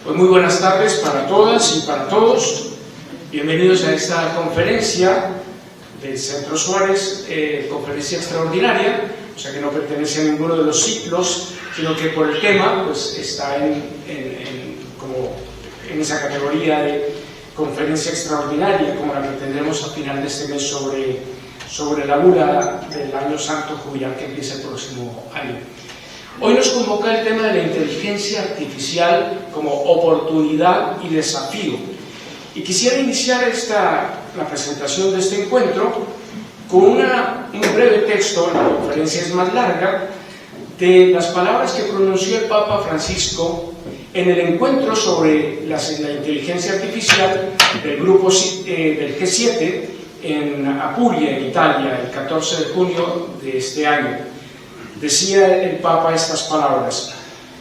Pues muy buenas tardes para todas y para todos. Bienvenidos a esta conferencia del Centro Suárez, conferencia extraordinaria, o sea que no pertenece a ninguno de los ciclos, sino que por el tema pues está en esa categoría de conferencia extraordinaria, como la que tendremos a final de este mes sobre la bula del año santo jubilar que empieza el próximo año. Hoy nos convoca el tema de la inteligencia artificial como oportunidad y desafío. Y quisiera iniciar la presentación de este encuentro con un breve texto, la conferencia es más larga, de las palabras que pronunció el Papa Francisco en el encuentro sobre la inteligencia artificial del grupo del G7 en Apulia, en Italia, el 14 de junio de este año. Decía el Papa estas palabras: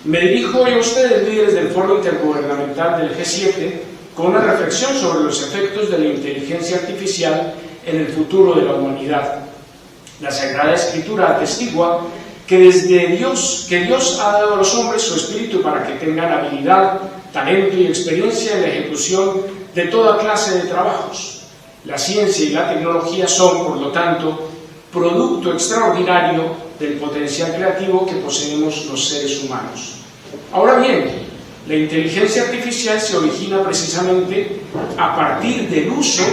me dirijo hoy a ustedes, líderes del Foro Intergubernamental del G7, con una reflexión sobre los efectos de la inteligencia artificial en el futuro de la humanidad. La Sagrada Escritura atestigua que Dios ha dado a los hombres su espíritu para que tengan habilidad, talento y experiencia en la ejecución de toda clase de trabajos. La ciencia y la tecnología son, por lo tanto, producto extraordinario del potencial creativo que poseemos los seres humanos. Ahora bien, la inteligencia artificial se origina precisamente a partir del uso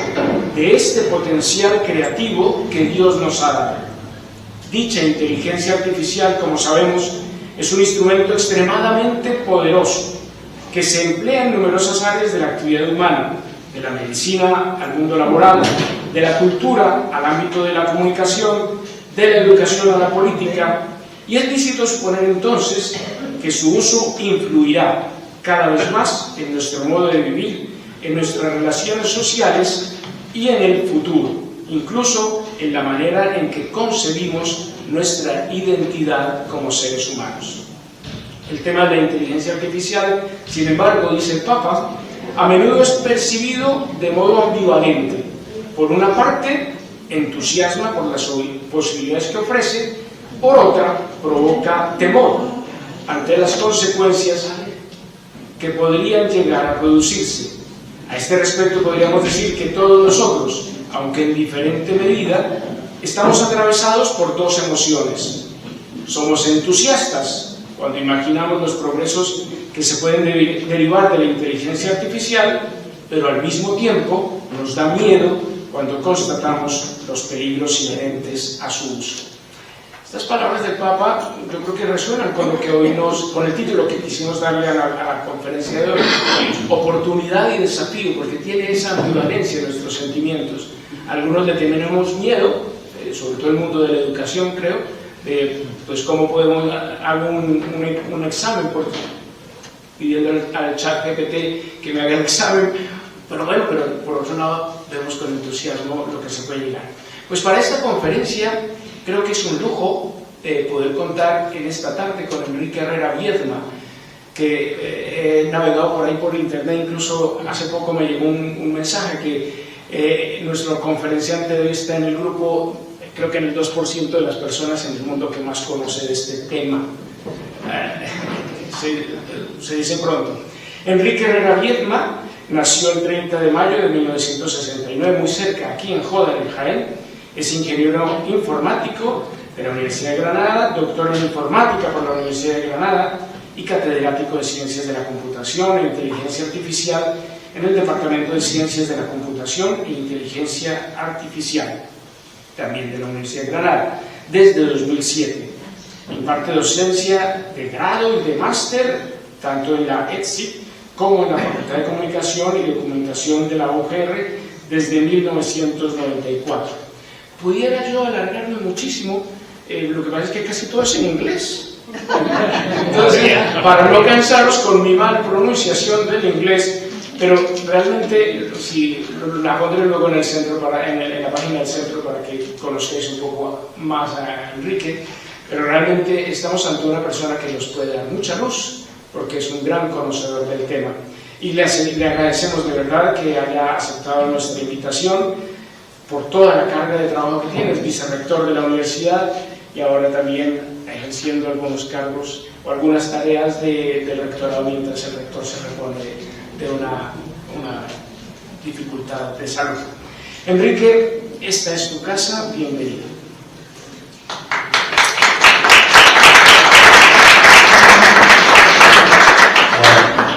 de este potencial creativo que Dios nos ha dado. Dicha inteligencia artificial, como sabemos, es un instrumento extremadamente poderoso que se emplea en numerosas áreas de la actividad humana, de la medicina al mundo laboral, de la cultura al ámbito de la comunicación, de la educación a la política, y es lícito suponer entonces que su uso influirá cada vez más en nuestro modo de vivir, en nuestras relaciones sociales y en el futuro, incluso en la manera en que concebimos nuestra identidad como seres humanos. El tema de la inteligencia artificial, sin embargo, dice el Papa, a menudo es percibido de modo ambivalente. Por una parte, entusiasma por las posibilidades que ofrece, por otra, provoca temor ante las consecuencias que podrían llegar a producirse. A este respecto podríamos decir que todos nosotros, aunque en diferente medida, estamos atravesados por dos emociones. Somos entusiastas cuando imaginamos los progresos que se pueden derivar de la inteligencia artificial, pero al mismo tiempo nos da miedo cuando constatamos los peligros inherentes a su uso. Estas palabras del Papa yo creo que resuenan con lo que hoy con el título que quisimos darle a la conferencia de hoy, oportunidad y desafío, porque tiene esa ambivalencia en nuestros sentimientos. Algunos le tenemos miedo, sobre todo el mundo de la educación, creo, pues cómo podemos hacer un examen pidiendo al chat GPT que me haga el examen, pero bueno, pero por otro lado vemos con entusiasmo lo que se puede llegar. Pues para esta conferencia creo que es un lujo poder contar en esta tarde con Enrique Herrera Viedma, que he navegado por ahí por internet, incluso hace poco me llegó un mensaje que nuestro conferenciante de hoy está en el grupo, creo que en el 2% de las personas en el mundo que más conoce de este tema. Se dice pronto. Enrique Herrera Viedma nació el 30 de mayo de 1969, muy cerca, aquí en Joda, en Jaén. Es ingeniero informático de la Universidad de Granada, doctor en informática por la Universidad de Granada y catedrático de Ciencias de la Computación e Inteligencia Artificial en el Departamento de Ciencias de la Computación e Inteligencia Artificial, también de la Universidad de Granada, desde 2007. Imparte docencia de grado y de máster, tanto en la ETSIC como en la Facultad de Comunicación y Documentación de la UGR desde 1994. Pudiera yo alargarme muchísimo, lo que pasa es que casi todo es en inglés. Entonces, para no cansaros con mi mal pronunciación del inglés, pero realmente, si la pondré luego en el centro en la página del centro para que conozcáis un poco más a Enrique, pero realmente estamos ante una persona que nos puede dar mucha luz, porque es un gran conocedor del tema. Y le agradecemos de verdad que haya aceptado nuestra invitación por toda la carga de trabajo que tiene. Es vicerrector de la universidad y ahora también ejerciendo algunos cargos o algunas tareas del rectorado mientras el rector se repone de una dificultad de salud. Enrique, esta es tu casa, bienvenido.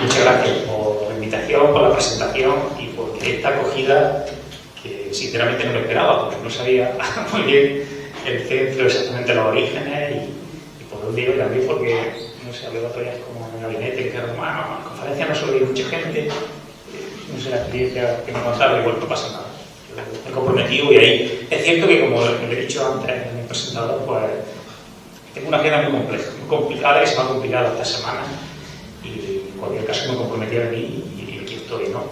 Muchas gracias por la invitación, por la presentación y por esta acogida que sinceramente no me esperaba, porque no sabía muy bien el centro, exactamente los orígenes y por dónde iba también, porque no sé, hablé otro día como en el gabinete, que era bueno, en conferencias no suele ir mucha gente, no sé la experiencia que me contaba, y bueno, no pasa nada. Yo me comprometido y ahí es cierto que, como le he dicho antes en mi presentador, pues tengo una agenda muy compleja, muy complicada, y se me ha complicado esta semana. Y en cualquier caso me comprometí a mí y aquí estoy, ¿no?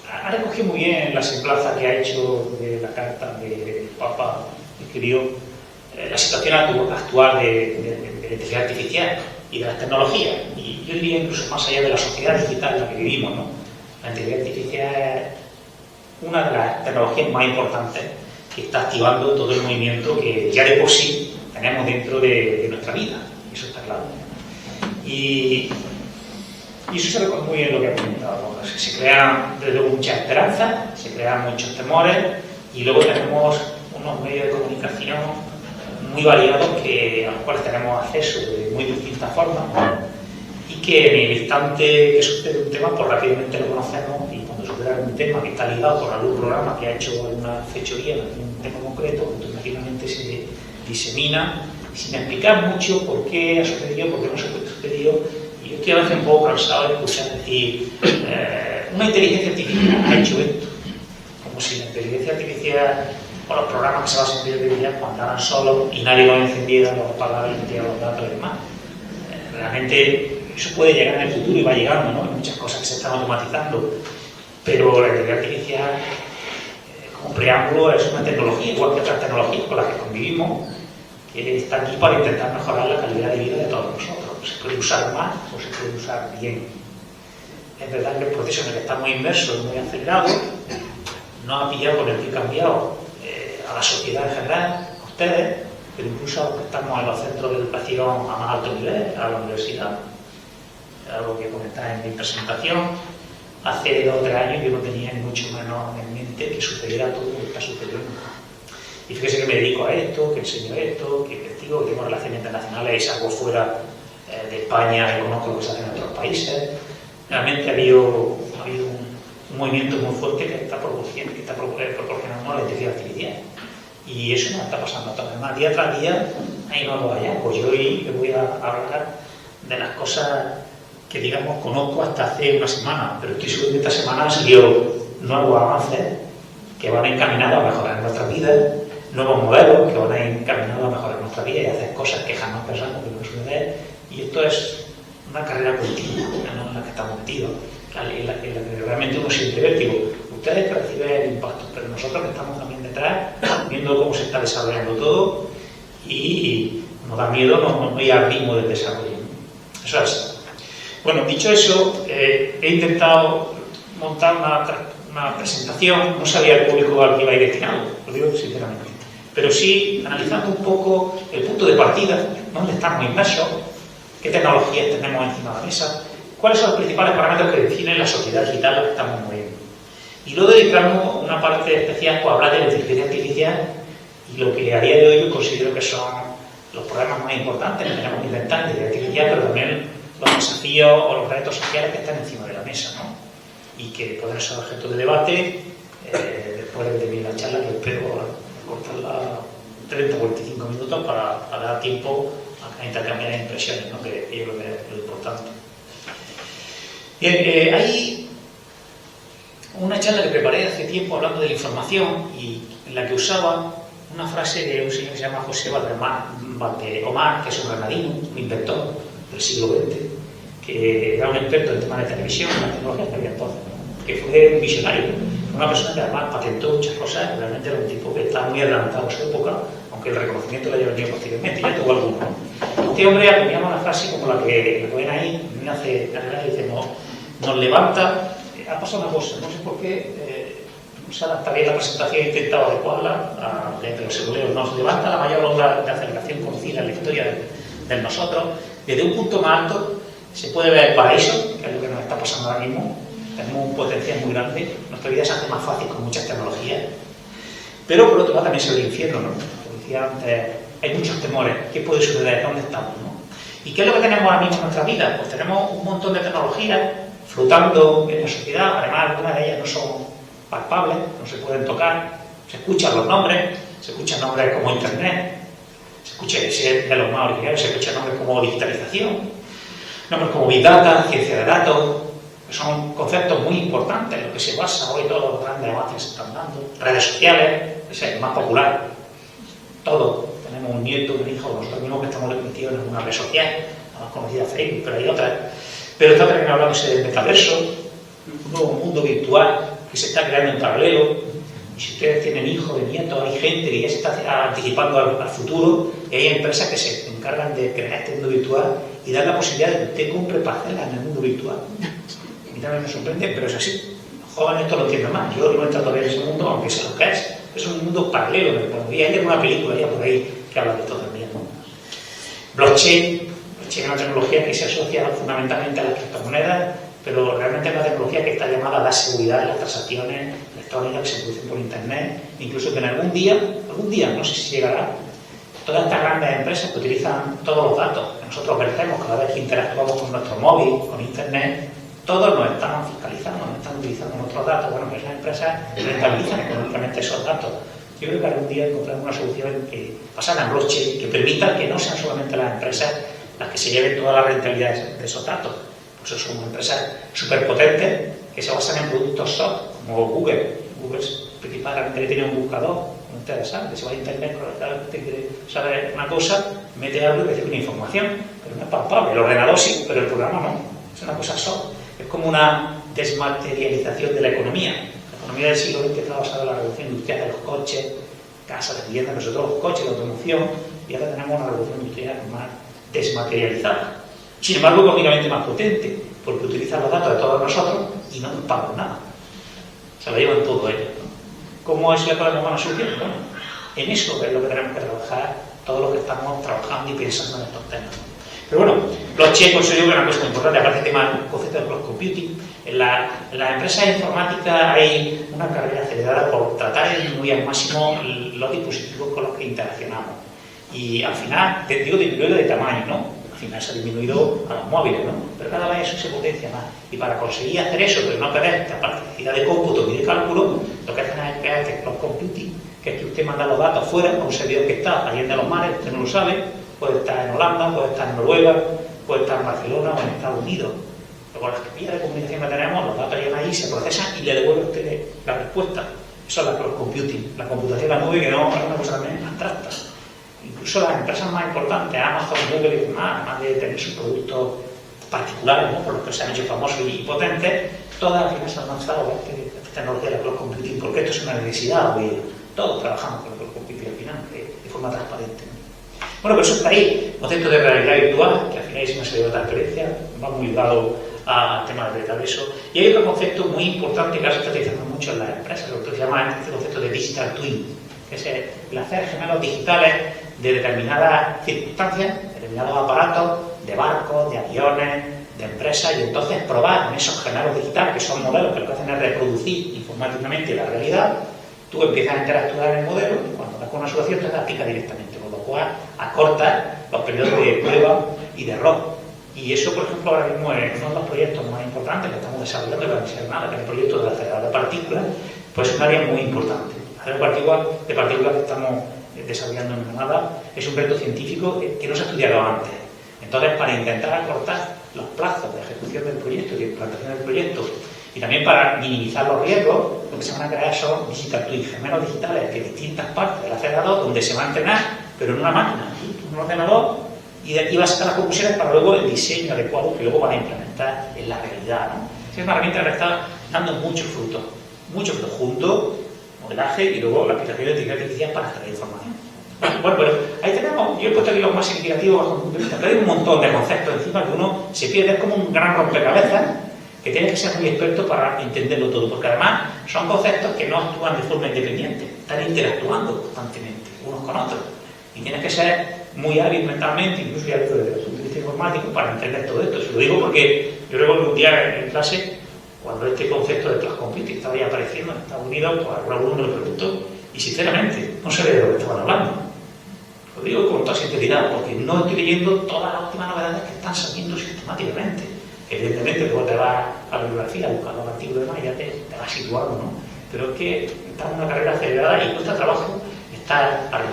Ha recogido muy bien la semblanza que ha hecho de la carta del Papa que escribió la situación actual de la inteligencia artificial y de las tecnologías, y yo diría incluso más allá de la sociedad digital en la que vivimos, ¿no? La inteligencia artificial es una de las tecnologías más importantes que está activando todo el movimiento que ya de por sí tenemos dentro de nuestra vida, eso está claro. Y eso se recoge muy bien lo que ha comentado, ¿no? Se crean desde luego muchas esperanzas, se crean muchos temores, y luego tenemos unos medios de comunicación muy variados a los cuales tenemos acceso de muy distintas formas, ¿no? Y que en el instante que sucede un tema, pues rápidamente lo conocemos, y cuando sucede algún tema que está ligado con algún programa que ha hecho alguna fechoría en un tema concreto, automáticamente se disemina sin explicar mucho por qué ha sucedido, por qué no ha sucedido. Y yo estoy a veces un poco cansado de escuchar decir una inteligencia artificial ha hecho esto, como si la inteligencia artificial o los programas que se basan en inteligencia artificial pues andaran solos y nadie los encendiera, los apagara y metía los datos y demás. Realmente eso puede llegar en el futuro y va llegando, ¿no? Hay muchas cosas que se están automatizando, pero la inteligencia artificial como preámbulo es una tecnología, igual que otras tecnologías con las que convivimos, que está aquí para intentar mejorar la calidad de vida de todos nosotros. Se puede usar más o se puede usar bien. Es verdad que el proceso en el que estamos inmersos es muy acelerado, nos ha pillado con el pie cambiado a la sociedad en general, a ustedes, pero incluso a los que estamos en los centros de educación a más alto nivel, a la universidad. Algo que comentaba en mi presentación. Hace 2 o 3 años yo no tenía ni mucho menos en mente que sucediera todo lo que está sucediendo. Y fíjese que me dedico a esto, que enseño esto, que investigo, que tengo relaciones internacionales y salgo fuera de España y conozco lo que se hace en otros países. Realmente ha habido un movimiento muy fuerte que está proporcionando la inteligencia artificial. Y eso nos está pasando a todos. Además, día tras día hay nuevos hallazgos. Yo hoy le voy a hablar de las cosas que, digamos, conozco hasta hace una semana, pero estoy seguro que esta semana han salido nuevos avances que van encaminados a mejorar nuestras vidas, nuevos modelos que van encaminados a mejorar nuestra vida y a hacer cosas que jamás pensamos que nos suceder. Y esto es una carrera continua, ¿no?, en la que estamos metidos, en la que realmente uno siente vértigo. Ustedes que reciben el impacto, pero nosotros que estamos también detrás, viendo cómo se está desarrollando todo, y nos da miedo no ir al ritmo del desarrollo. Eso es. Bueno, dicho eso, he intentado montar una presentación, no sabía el público al que iba a ir destinado, lo digo sinceramente, pero sí analizando un poco el punto de partida, dónde estamos inmersos, qué tecnologías tenemos encima de la mesa, cuáles son los principales parámetros que definen la sociedad digital en la que estamos moviendo. Y luego dedicamos una parte especial para hablar de la inteligencia artificial y lo que a día de hoy yo considero que son los problemas más importantes que tenemos que intentar en inteligencia artificial, pero también los desafíos o los retos sociales que están encima de la mesa, ¿no? Y que pueden ser objeto de debate después de terminar la charla, que espero cortarla 30 o 45 minutos para dar tiempo a intercambiar impresiones, ¿no?, que yo creo que es lo importante. Bien, hay una charla que preparé hace tiempo hablando de la información y en la que usaba una frase de un señor que se llama José Valdeomar, que es un granadino, un inventor del siglo XX, que era un experto en temas de televisión, en la tecnología que había entonces, ¿no?, que fue un visionario, una persona que además patentó muchas cosas, realmente era un tipo que estaba muy adelantado a su época, aunque el reconocimiento lo haya venido posteriormente, ya tuvo alguno. Este hombre acuñaba una frase como la que ven ahí, me hace cargar y dice, nos levanta, ha pasado una cosa, no sé por qué, no se adapta bien la presentación, he intentado adecuarla, pero se nos levanta la mayor ola de aceleración conocida en la historia de nosotros. Desde un punto más alto se puede ver el paraíso, que es lo que nos está pasando ahora mismo. Tenemos un potencial muy grande, nuestra vida se hace más fácil con muchas tecnologías. Pero por otro lado también se ve el infierno, ¿no? Como decía antes, hay muchos temores. ¿Qué puede suceder? ¿Dónde estamos, no? ¿Y qué es lo que tenemos ahora mismo en nuestra vida? Pues tenemos un montón de tecnologías flotando en la sociedad. Además, algunas de ellas no son palpables, no se pueden tocar. Se escuchan los nombres, se escuchan nombres como Internet, se escucha, de los más originales, se escuchan nombres como digitalización, nombres como Big Data, ciencia de datos, que son conceptos muy importantes en los que se basa hoy todos los grandes avances que se están dando. Redes sociales, es el más popular. Todo. Tenemos un nieto, un hijo, nosotros mismos que estamos metidos en una red social, la más conocida Facebook, pero hay otras. Pero está también hablándose del metaverso, un nuevo mundo virtual que se está creando en paralelo. Y si ustedes tienen hijos, nietos, hay gente que ya se está anticipando al futuro, y hay empresas que se encargan de crear este mundo virtual y dar la posibilidad de que usted compre parcelas en el mundo virtual. A mí también me sorprende, pero es así. Los jóvenes esto lo entienden más. Yo no he entrado todavía en ese mundo, aunque sé lo que es. Es un mundo paralelo de tecnología. Hay alguna película ya por ahí que habla de todo también, ¿no? Blockchain es una tecnología que se asocia fundamentalmente a las criptomonedas, pero realmente es una tecnología que está llamada a la seguridad de las transacciones electrónicas que se producen por Internet. Incluso que en algún día, no sé si llegará, todas estas grandes empresas que utilizan todos los datos que nosotros vertemos cada vez que interactuamos con nuestro móvil, con Internet, todos nos están fiscalizando, nos están utilizando nuestros datos. Bueno, pues las empresas rentabilizan económicamente esos datos. Yo creo que algún día encontraremos una solución que basada en blockchain que permita que no sean solamente las empresas las que se lleven toda la rentabilidad de esos datos. Por eso son empresas superpotentes que se basan en productos soft, como Google. Google principalmente tiene un buscador, como ustedes saben, que se va a Internet, cada vez que quiere saber una cosa, mete algo y recibe una información, pero no es palpable. El ordenador sí, pero el programa no. Es una cosa soft. Es como una desmaterialización de la economía. La economía del siglo XX está basada en la revolución industrial de los coches, casas, viviendas, pero sobre todo los coches de automoción, y ahora tenemos una revolución industrial más desmaterializada. Sin embargo, económicamente más potente, porque utilizan los datos de todos nosotros y no nos pagan nada. Se lo llevan todo ellos, ¿no? ¿Cómo es la podemos una solución? Bueno, en eso es lo que tenemos que trabajar todos los que estamos trabajando y pensando en estos temas. Pero bueno, blockchain considero que es una cosa muy importante, aparte del tema del concepto de cloud computing. En las empresas informáticas hay una carrera acelerada por tratar de disminuir al máximo los dispositivos con los que interaccionamos. Y al final, digo disminuirlo de tamaño, ¿no? Al final se ha disminuido a los móviles, ¿no? Pero cada vez eso se potencia más. Y para conseguir hacer eso, pero no perder la capacidad de cómputo y de cálculo, lo que hacen es crear este cloud computing, que es que usted manda los datos fuera a un servidor que está allá en los mares, usted no lo sabe, puede estar en Holanda, puede estar en Noruega, puede estar en Barcelona o en Estados Unidos. Luego las vías de comunicación que tenemos, los datos llegan ahí, se procesan y le devuelve a usted la respuesta. Eso es la cloud computing, la computación en la nube, que no es una cosa también abstracta. Incluso las empresas más importantes, Amazon, Google y demás, además de tener sus productos particulares, ¿no? Por los que se han hecho famosos y potentes, todas al final se han lanzado esta tecnología de la cloud computing, porque esto es una necesidad hoy. Todos trabajamos con la cloud computing al final, de forma transparente, ¿no? Bueno, pero eso está ahí, concepto de realidad virtual, que al final es una serie de otra experiencia, va muy ligado al tema del metaverso. Y hay otro concepto muy importante que ahora se está utilizando mucho en las empresas, lo que se llama este concepto de digital twin, que es el hacer gemelos digitales de determinadas circunstancias, determinados aparatos, de barcos, de aviones, de empresas, y entonces probar en esos gemelos digitales, que son modelos que lo que hacen es reproducir informáticamente la realidad. Tú empiezas a interactuar en el modelo y cuando das con una solución te la aplicas directamente, con lo cual acortas los periodos de prueba y de error. Y eso, por ejemplo, ahora mismo es uno de los proyectos más importantes que estamos desarrollando en la Universidad de Granada, que es el proyecto del acelerador de partículas, pues es un área muy importante. El acelerador de partículas que estamos desarrollando en Granada es un reto científico que no se ha estudiado antes. Entonces, para intentar acortar los plazos de ejecución del proyecto y de implantación del proyecto, y también para minimizar los riesgos, lo que se van a crear son digital twins, gemelos digitales de distintas partes del acelerador, donde se va a entrenar, pero en una máquina, en un ordenador, y de aquí va a sacar las conclusiones para luego el diseño adecuado que luego van a implementar en la realidad, ¿no? Es una herramienta que está dando muchos frutos junto, modelaje y luego la aplicación de inteligencia artificial para extraer información. Bueno, pero ahí tenemos, yo he puesto aquí los más significativos bajo mi punto de vista, pero hay un montón de conceptos encima que uno se pierde, es como un gran rompecabezas que tienes que ser muy experto para entenderlo todo, porque además son conceptos que no actúan de forma independiente, están interactuando constantemente unos con otros. Y tienes que ser muy hábil mentalmente, incluso ya desde el punto de vista informático, para entender todo esto. Se lo digo porque yo recuerdo que un día en clase, cuando este concepto de cloud computing estaba ya apareciendo en Estados Unidos, pues algún alumno me lo preguntó, y sinceramente no sabía de lo que estaban hablando. Lo digo con toda sinceridad, porque no estoy leyendo todas las últimas novedades que están saliendo sistemáticamente. Evidentemente, luego te vas a la bibliografía, a buscar los artículos y demás, y ya te vas situando, ¿no? Pero es que estamos en una carrera acelerada y cuesta trabajo estar arriba.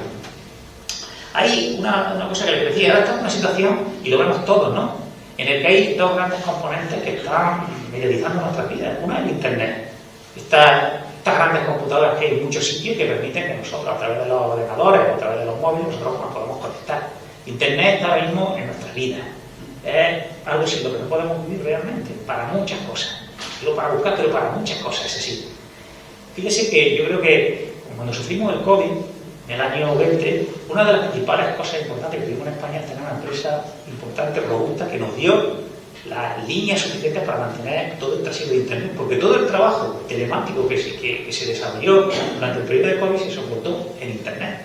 Hay una cosa que les decía, ahora estamos en una situación, y lo vemos todos, ¿no?, en el que hay dos grandes componentes que están mediatizando nuestras vidas. Una es el Internet. Estas grandes computadoras que hay en muchos sitios que permiten que nosotros, a través de los ordenadores o a través de los móviles, nosotros nos podemos conectar. Internet está ahora mismo en nuestras vidas. Es algo sin lo que no podemos vivir realmente, para muchas cosas. Digo para buscar, pero para muchas cosas, es así. Fíjese que yo creo que cuando sufrimos el COVID, en el año 20, una de las principales cosas importantes que tuvimos en España es tener una empresa importante, robusta, que nos dio las líneas suficientes para mantener todo el trasiego de Internet, porque todo el trabajo telemático que se desarrolló durante el periodo de COVID se soportó en Internet.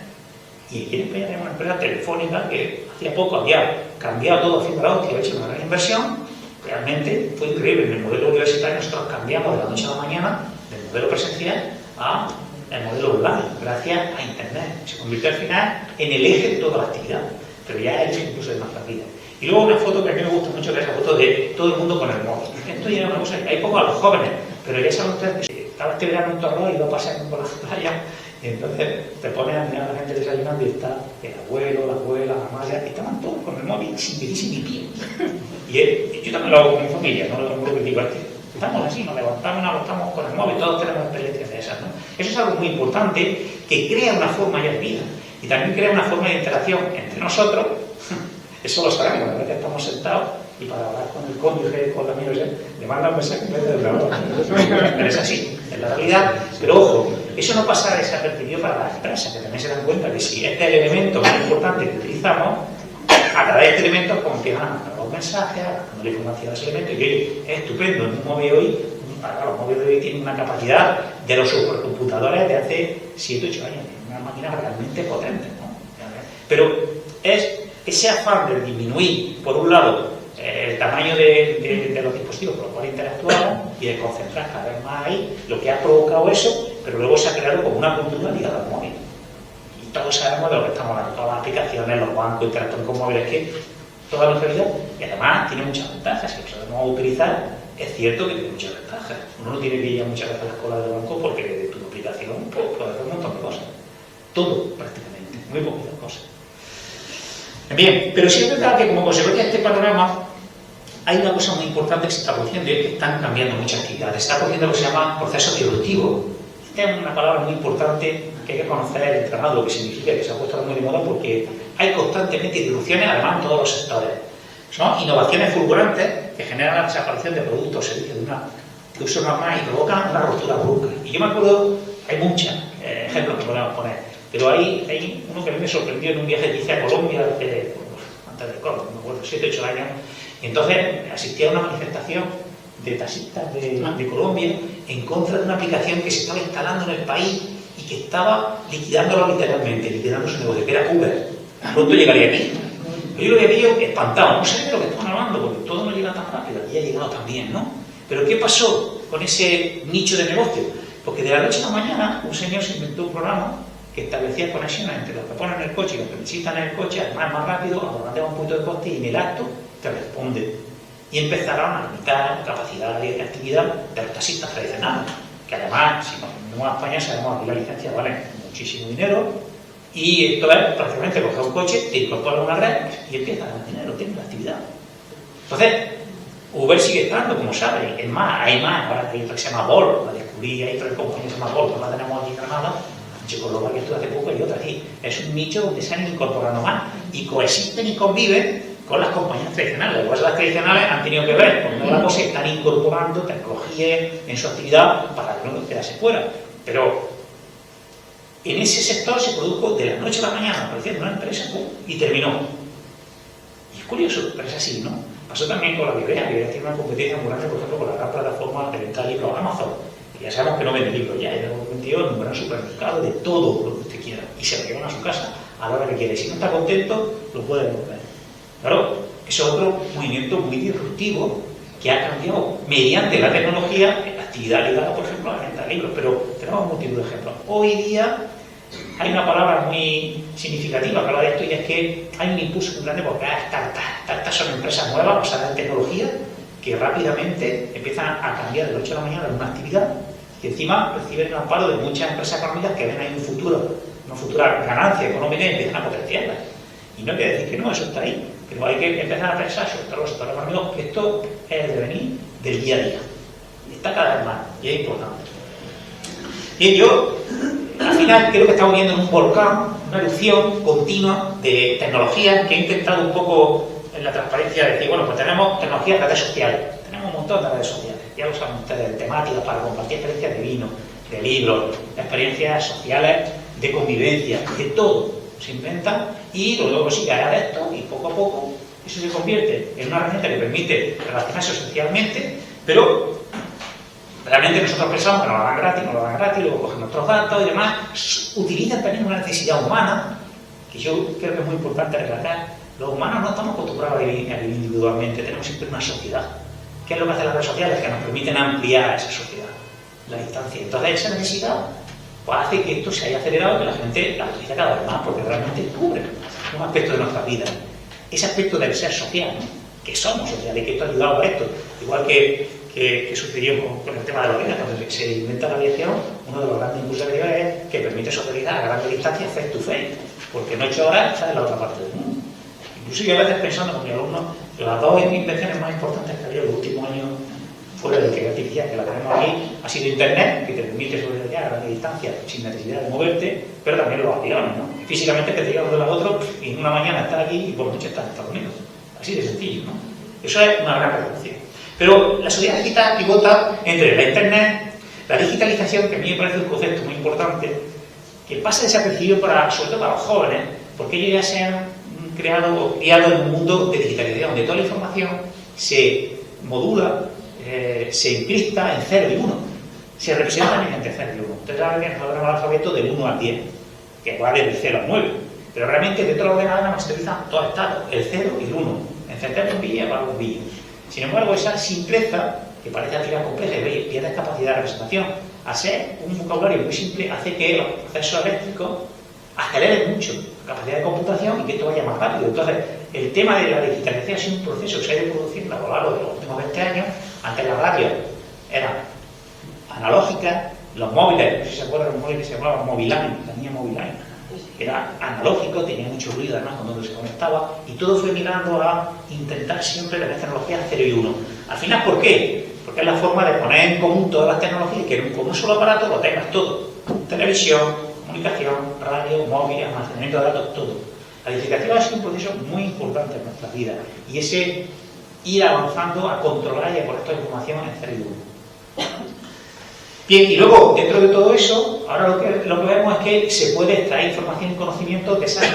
Y aquí en España tenemos una empresa telefónica que hacía poco había cambiado todo a fibra óptica, había hecho una gran inversión. Realmente fue increíble. En el modelo universitario nosotros cambiamos de la noche a la mañana del modelo presencial a el modelo online, gracias a Internet. Se convirtió al final en el eje de toda la actividad, pero ya ha hecho incluso de nuestras vidas. Y luego una foto que a mí me gusta mucho, que es la foto de todo el mundo con el móvil. Esto ya es una cosa que hay poco a los jóvenes, pero ya saben ustedes que estaba este verano en Torró y iba paseando por la playa, y entonces te pones a mirar a la gente desayunando y está el abuelo, la abuela, la madre, y estaban todos con el móvil sin dirigirse ni pie. Y yo también lo hago con mi familia, no lo critico aquí. Estamos así, nos levantamos y nos acostamos con el móvil, todos tenemos experiencias de esas, ¿no? Eso es algo muy importante que crea una forma ya de vida y también crea una forma de interacción entre nosotros. Eso lo sabemos, a veces estamos sentados y para hablar con el cónyuge, con la amiga, le mandan un mensaje en vez de una hora. Pero es así, es la realidad. Pero ojo, eso no pasa desapercibido para las empresas, que también se dan cuenta que si este es el elemento más importante que utilizamos, a través de este elemento como empiezan a mandar los mensajes, dándole información a ese elemento, y oye, es estupendo, en un móvil hoy, los móviles de hoy tienen una capacidad de los supercomputadores de hace 7 8 años, una máquina realmente potente, ¿no? Pero es ese afán de disminuir, por un lado, el tamaño de los dispositivos con los cuales interactuamos y de concentrar cada vez más ahí, lo que ha provocado eso, pero luego se ha creado como una cultura ligada al móvil. Y todos sabemos de lo que estamos hablando, todas las aplicaciones, los bancos interactúan con móviles, que toda nuestra vida, y además tiene muchas ventajas. Si lo sabemos utilizar, es cierto que tiene muchas ventajas. Uno no tiene que ir a muchas veces a las colas del banco porque de tu aplicación puedes hacer un montón de cosas. Todo, prácticamente, muy poquitas cosas. Bien, pero sí es verdad que como consecuencia de este panorama hay una cosa muy importante que se está produciendo y es que están cambiando muchas actividades. Se está produciendo lo que se llama proceso disruptivo. Esta es una palabra muy importante que hay que conocer el entramado, lo que significa, que se ha puesto muy de moda porque hay constantemente disrupciones, además en todos los sectores. Son innovaciones fulgurantes que generan la desaparición de productos o servicios de uso normal y provocan una ruptura brusca. Y yo me acuerdo, hay muchos ejemplos que podemos poner. Pero hay uno que a mí me sorprendió en un viaje que hice a Colombia antes de COVID, no me acuerdo, 7 8 años. Y entonces asistí a una manifestación de taxistas de Colombia en contra de una aplicación que se estaba instalando en el país y que estaba liquidándolo literalmente, liquidando su negocio, que era Uber. Pronto llegaría aquí. Yo lo había visto espantado, no sé de lo que estaban hablando, porque todo no llega tan rápido, aquí ha llegado también, ¿no? Pero ¿qué pasó con ese nicho de negocio? Porque de la noche a la mañana un señor se inventó un programa que establecía conexiones entre los que ponen el coche y los que necesitan el coche, además más rápido, abordando un punto de coste y en el acto te responde. Y empezaron a limitar la capacidad de actividad de los taxistas tradicionales, que además, si nos venimos a España, sabemos que la licencia vale muchísimo dinero, y esto es prácticamente coger un coche, te incorporas a una red y empiezas a ganar dinero, tienes la actividad. Entonces, Uber sigue estando, como sabes, es más, hay más, ahora hay otra que se llama Bolt, la descubrí, hay otra compañía que se llama Bolt, que la tenemos aquí en Granada, Checoslovaquia que estuve hace poco y otra aquí. Es un nicho donde se han incorporado más y coexisten y conviven con las compañías tradicionales. Igual las tradicionales han tenido que ver con una cosa, están incorporando tecnología en su actividad para que no quedase fuera. Pero en ese sector se produjo de la noche a la mañana, apareciendo una empresa y terminó. Y es curioso, pero es así, ¿no? Pasó también con la librería. La librería tiene una competencia muy grande, por ejemplo, con la gran plataforma de venta de libros Amazon. Y ya sabemos que no vende libros ya, ya hemos vendido en un gran supermercado de todo lo que usted quiera. Y se lo llevan a su casa a la hora que quiere. Si no está contento, lo puede devolver. Claro, eso es otro movimiento muy disruptivo que ha cambiado mediante la tecnología la actividad ligada, por ejemplo, a la venta de libros. Pero tenemos múltiples ejemplos. Hoy día hay una palabra muy significativa que habla de esto, y es que hay un impulso muy grande porque startups. Startups son empresas nuevas basadas en tecnología que rápidamente empiezan a cambiar de la noche a la mañana en una actividad, y encima reciben el amparo de muchas empresas económicas que ven ahí un futuro, una futura ganancia económica, y empiezan a potenciarlas. Y no hay que decir que no, eso está ahí, pero hay que empezar a pensar sobre todo los sectores económicos que esto es el devenir del día a día. Está cada vez más y es importante. Bien, yo al final creo que estamos viendo en un volcán, una erupción continua de tecnologías que he intentado un poco en la transparencia de decir, bueno, pues tenemos tecnologías de redes sociales, tenemos un montón de redes sociales, ya lo saben ustedes, temáticas para compartir experiencias de vino, de libros, de experiencias sociales, de convivencia, de todo se inventa, y luego sigue a esto, y poco a poco eso se convierte en una herramienta que permite relacionarse socialmente, pero realmente nosotros pensamos que nos lo dan gratis, luego cogen nuestros datos y demás. Utilizan también una necesidad humana, que yo creo que es muy importante recalcar. Los humanos no estamos acostumbrados a vivir individualmente, tenemos siempre una sociedad. ¿Qué es lo que hacen las redes sociales? Que nos permiten ampliar esa sociedad, la distancia. Entonces esa necesidad pues, hace que esto se haya acelerado y que la gente la utilice cada vez más, porque realmente cubre un aspecto de nuestra vida. Ese aspecto del ser social, ¿no? Que somos sociales, que esto ha ayudado a esto. Igual que sucedió con el tema de la aviación. Cuando se inventa la aviación, uno de los grandes impulsos que es que permite socializar a grandes distancias face to face, porque en 8 horas está en la otra parte del mundo. Incluso yo a veces pensando con mis alumnos, las dos invenciones más importantes que ha habido en los últimos años fuera de que artificial, que la tenemos aquí, ha sido Internet, que te permite socializar a grandes distancias sin necesidad de moverte, pero también los aviones, ¿no? Físicamente que te llevas de un lado a otro y en una mañana estás aquí y por la noche estás en Estados Unidos. Así de sencillo, ¿no? Eso es una gran revolución. Pero la sociedad digital pivota entre la Internet, la digitalización, que a mí me parece un concepto muy importante, que pasa desapercibido sobre todo para los jóvenes, porque ellos ya se han criado en un mundo de digitalización, donde toda la información se modula, se encripta en 0 y 1, se representa mediante 0 y 1. Ustedes saben que nosotros tenemos el alfabeto del 1 al 10, que va desde 0 al 9, pero realmente dentro del ordenador nos utilizan dos estados, el 0 y el 1, encender bombilla y apagar bombilla. Sin embargo, esa simpleza, que parece al final compleja y pierde capacidad de representación, al ser un vocabulario muy simple, hace que los procesos eléctricos aceleren mucho la capacidad de computación y que esto vaya más rápido. Entonces, el tema de la digitalización ha sido un proceso que se ha ido produciendo a lo largo de los últimos 20 años. Antes las radios eran analógicas, los móviles, no sé si se acuerdan de un móvil que se llamaba Moviline, la niña Moviline, era analógico, tenía mucho ruido además cuando se conectaba, y todo fue mirando a intentar siempre tener tecnologías 0 y 1. Al final, ¿por qué? Porque es la forma de poner en común todas las tecnologías, que con un solo aparato lo tengas todo: televisión, comunicación, radio, móvil, almacenamiento de datos, todo. La digitalización ha sido un proceso muy importante en nuestra vida, y ese ir avanzando a controlar y a conectar información en 0 y 1. Bien, y luego, dentro de todo eso, ahora lo que vemos es que se puede extraer información y conocimiento de esas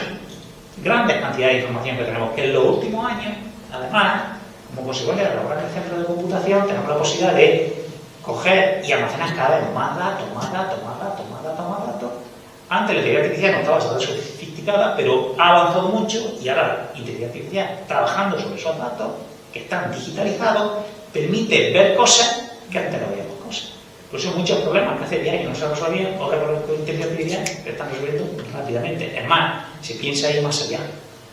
grandes cantidades de información que tenemos, que en los últimos años, además, como consecuencia de los grandes centros de computación, tenemos la posibilidad de coger y almacenar cada vez más datos. Antes la inteligencia artificial no estaba bastante sofisticada, pero ha avanzado mucho, y ahora la inteligencia artificial, trabajando sobre esos datos que están digitalizados, permite ver cosas que antes no veíamos cosas. Por eso muchos problemas que hace 10 años no se resolvían, ahora con la inteligencia artificial se están resolviendo rápidamente. Es más, se piensa ir más allá,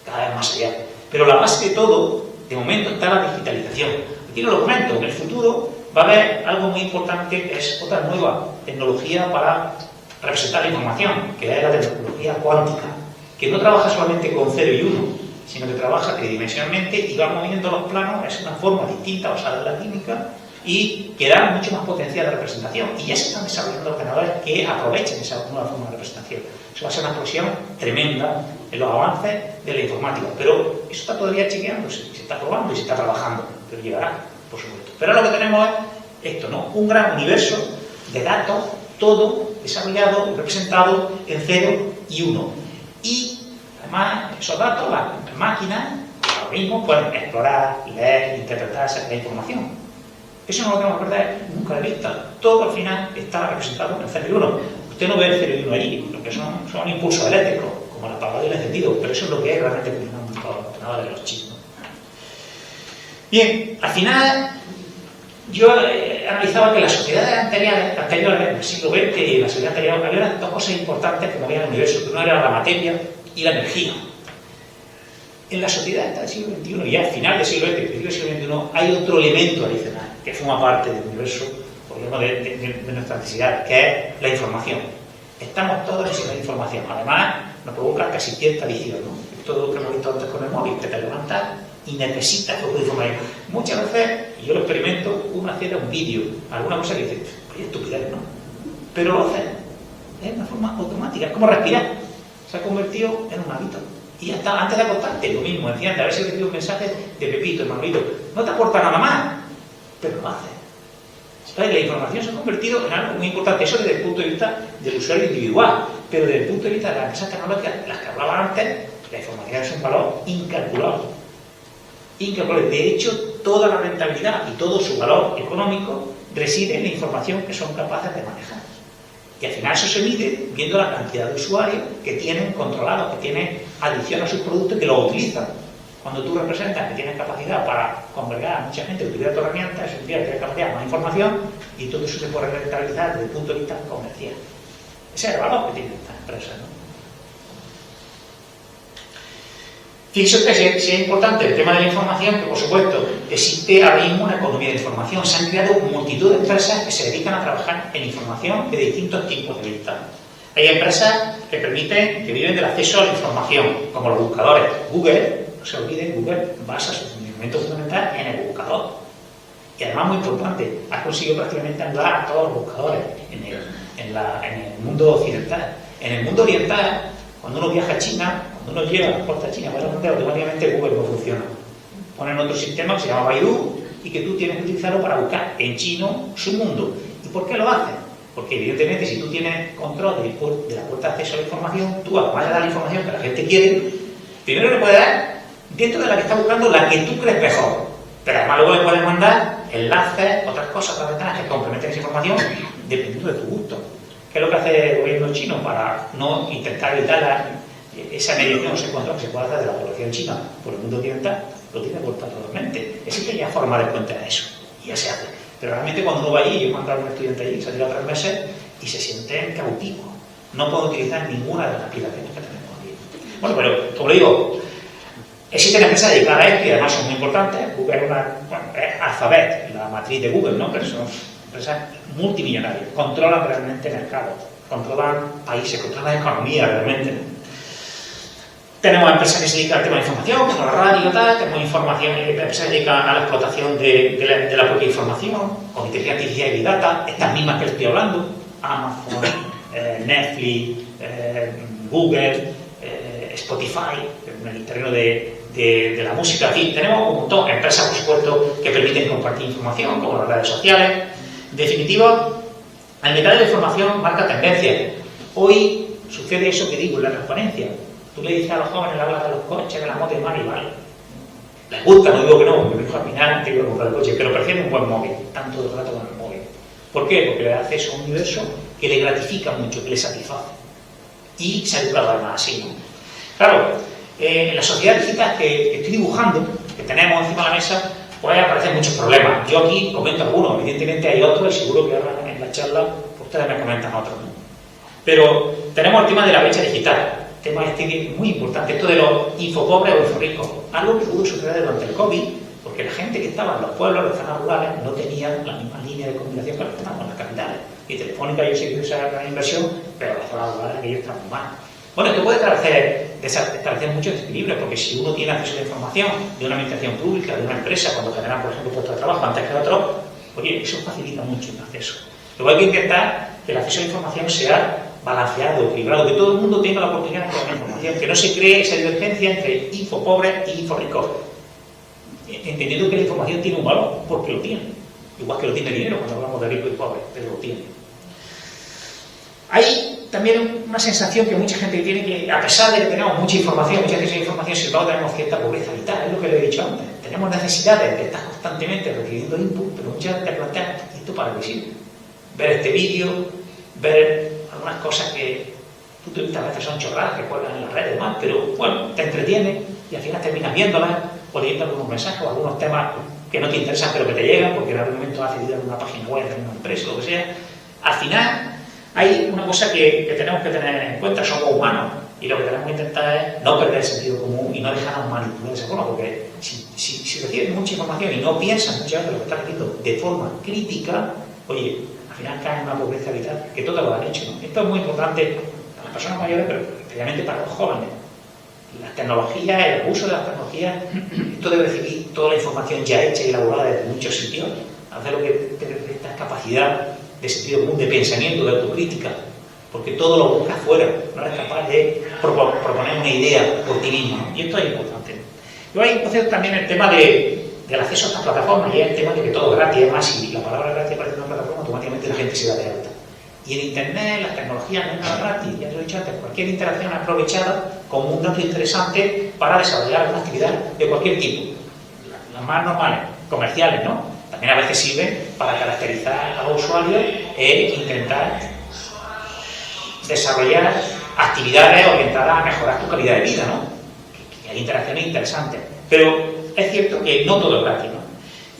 cada vez más allá. Pero la base de todo, de momento, está la digitalización. Aquí no lo comento, en el futuro va a haber algo muy importante, que es otra nueva tecnología para representar la información, que es la tecnología cuántica, que no trabaja solamente con 0 y 1, sino que trabaja tridimensionalmente y va moviendo los planos. Es una forma distinta basada en la química y que da mucho más potencial de representación, y ya se están desarrollando ordenadores que aprovechen esa nueva forma de representación. Eso va a ser una explosión tremenda en los avances de la informática, pero eso está todavía chequeándose, se está probando y se está trabajando, pero llegará, por supuesto. Pero ahora lo que tenemos es esto, ¿no? Un gran universo de datos, todo desarrollado y representado en 0 y 1, y además esos datos, las máquinas, organismos pueden explorar, leer, interpretar esa información. Eso no lo tenemos que perder nunca de vista. Todo al final está representado en el CR1. Usted no ve el CR1 allí, lo que son impulsos eléctricos, como el apagado y el encendido, pero eso es lo que es realmente funcionado de los chips, ¿no? Bien, al final yo analizaba que en las sociedades anteriores, en el siglo XX y en la sociedad anterior, había dos cosas importantes que movían el universo, que una era la materia y la energía. En la sociedad del siglo XXI, y ya al final del siglo XX y principio del siglo XXI, hay otro elemento adicional que forma parte del universo, podríamos de nuestra necesidad, que es la información. Estamos todos necesitando información. Además, nos provoca casi cierta adicción, ¿no? Todo lo que hemos visto antes con el móvil, que te levantas y necesitas poco de información. Muchas veces, y yo lo experimento, uno hace un vídeo, alguna cosa que dice, oye, estupidez, ¿no? Pero lo hace de una forma automática, es como respirar. Se ha convertido en un hábito. Y ya está, antes de acostarte, lo mismo, enciende, a ver si recibe un mensaje de Pepito, el Manolito. No te aporta nada más, pero lo hace. Entonces, la información se ha convertido en algo muy importante, eso desde el punto de vista del usuario individual, pero desde el punto de vista de las empresas tecnológicas, las que hablaba antes, la información es un valor incalculable. Incalculable. De hecho, toda la rentabilidad y todo su valor económico reside en la información que son capaces de manejar. Y al final eso se mide viendo la cantidad de usuarios que tienen controlados, que tienen adicción a sus productos y que los utilizan. Cuando tú representas que tienes capacidad para congregar a mucha gente que utiliza tu herramienta, eso significa que tienes capacidad de más información y todo eso se puede rentabilizar desde el punto de vista comercial. Ese es el valor que tienen estas empresas, ¿no? Fíjense que si es importante el tema de la información, que por supuesto existe ahora mismo una economía de información. Se han creado multitud de empresas que se dedican a trabajar en información de distintos tipos de vista. Hay empresas que permiten, que viven del acceso a la información, como los buscadores. Google, no se olviden, Google basa su funcionamiento fundamental en el buscador. Y además, muy importante, ha conseguido prácticamente anular a todos los buscadores en el mundo occidental. En el mundo oriental, cuando uno viaja a China, cuando uno lleva la puerta a China, automáticamente Google no funciona. Ponen otro sistema que se llama Baidu y que tú tienes que utilizarlo para buscar en chino su mundo. ¿Y por qué lo hacen? Porque evidentemente si tú tienes control de la puerta de acceso a la información, tú además de dar la información que la gente quiere, primero le puedes dar dentro de la que está buscando la que tú crees mejor. Pero además luego le puedes mandar enlaces, otras cosas, otras ventanas que complementen esa información dependiendo de tu gusto. ¿Qué es lo que hace el gobierno chino para no intentar evitar esa mediación, ese control que se puede hacer de la población china por el mundo occidental? Lo tiene cortado totalmente. Existe ya forma de cuenta de eso, y ya se hace. Pero realmente cuando uno va allí, yo he mandado a un estudiante allí, se ha tirado 3 meses y se siente cautivo. No puede utilizar ninguna de las aplicaciones que tenemos allí. Bueno, pero como le digo, existen empresas dedicadas a esto y además son muy importantes. Google es Alphabet, la matriz de Google, ¿no? Pero son empresas multimillonarias, controlan realmente mercados, controlan países, controlan economías realmente. Tenemos empresas que se dedican al tema de información, como la radio, tal, tenemos empresas que se dedican a la explotación de la propia información, con inteligencia artificial y Big Data, estas mismas que les estoy hablando, Amazon, Netflix, Google, Spotify, en el terreno de la música. En fin, tenemos un montón de empresas, por supuesto, que permiten compartir información, como las redes sociales. En definitiva, el mercado de la información marca tendencias. Hoy sucede eso que digo, la transparencia. Tú le dices a los jóvenes, le hablas de los coches, de la moto y mal y vale. Les gusta, no digo que no, porque al final te quiero comprar el coche, pero prefieren un buen móvil, tanto de rato con el móvil. ¿Por qué? Porque le da acceso a un universo que le gratifica mucho, que le satisface. Y se ha educado además así, ¿no? Claro, en la sociedad digital que estoy dibujando, que tenemos encima de la mesa, pues aparecen muchos problemas. Yo aquí comento algunos, evidentemente hay otros y seguro que ahora en la charla ustedes me comentan otros, ¿no? Pero tenemos el tema de la brecha digital. Tema muy importante, esto de los infopobres o inforricos, algo que pudo suceder durante el COVID, porque la gente que estaba en los pueblos, en las zonas rurales, no tenía la misma línea de comunicación que los que estaban en las capitales. Y Telefónica yo sé que hizo esa gran inversión, pero las zonas rurales aquellos estaban mal. Bueno, esto puede establecer muchos desequilibrios, porque si uno tiene acceso a la información de una administración pública, de una empresa, cuando generan, por ejemplo, puestos de trabajo antes que otros, oye, eso facilita mucho el acceso. Luego hay que intentar que el acceso a la información sea balanceado, equilibrado, que todo el mundo tenga la oportunidad de tener información, que no se cree esa divergencia entre infopobres y inforricos, entendiendo que la información tiene un valor, porque lo tiene, igual que lo tiene el dinero cuando hablamos de rico y pobre, pero lo tiene. Hay también una sensación que mucha gente tiene, que a pesar de que tenemos mucha información, mucha acceso a información, sin embargo tenemos cierta pobreza vital, es lo que le he dicho antes. Tenemos necesidades de estar constantemente recibiendo input, pero muchas veces te planteas, ¿esto para qué sirve? Ver este vídeo, ver algunas cosas que tú te a veces son chorradas que cuelgan en las redes, más, pero bueno, te entretiene y al final terminas viéndolas o leyendo algunos mensajes o algunos temas que no te interesan pero que te llegan porque en algún momento has accedido a una página web de una empresa o lo que sea. Al final hay una cosa que tenemos que tener en cuenta: somos humanos y lo que tenemos que intentar es no perder el sentido común y no dejarnos manipular de esa forma, porque si recibes mucha información y no piensas muchas veces lo que estás haciendo de forma crítica, oye, al final caes en una pobreza vital que todos lo han hecho, ¿no? Esto es muy importante para las personas mayores, pero especialmente para los jóvenes. Las tecnologías, el abuso de las tecnologías, esto de recibir toda la información ya hecha y elaborada desde muchos sitios, hacer lo que te esta capacidad de sentido común, de pensamiento, de autocrítica, porque todo lo buscas fuera, no eres capaz de proponer una idea por ti mismo, ¿no? Y esto es importante. Luego hay entonces también el tema del acceso a estas plataformas, y es el tema de que todo es gratis. Además, si la palabra gratis aparece en una plataforma, automáticamente la gente se da de alta. Y en Internet, las tecnologías no es nada gratis, ya te lo he dicho antes, cualquier interacción es aprovechada como un dato interesante para desarrollar una actividad de cualquier tipo. Las más normales, comerciales, ¿no? También a veces sirven para caracterizar a los usuarios e intentar desarrollar actividades orientadas a mejorar tu calidad de vida, ¿no? Que hay interacciones interesantes. Pero es cierto que no todo es gratis, ¿no?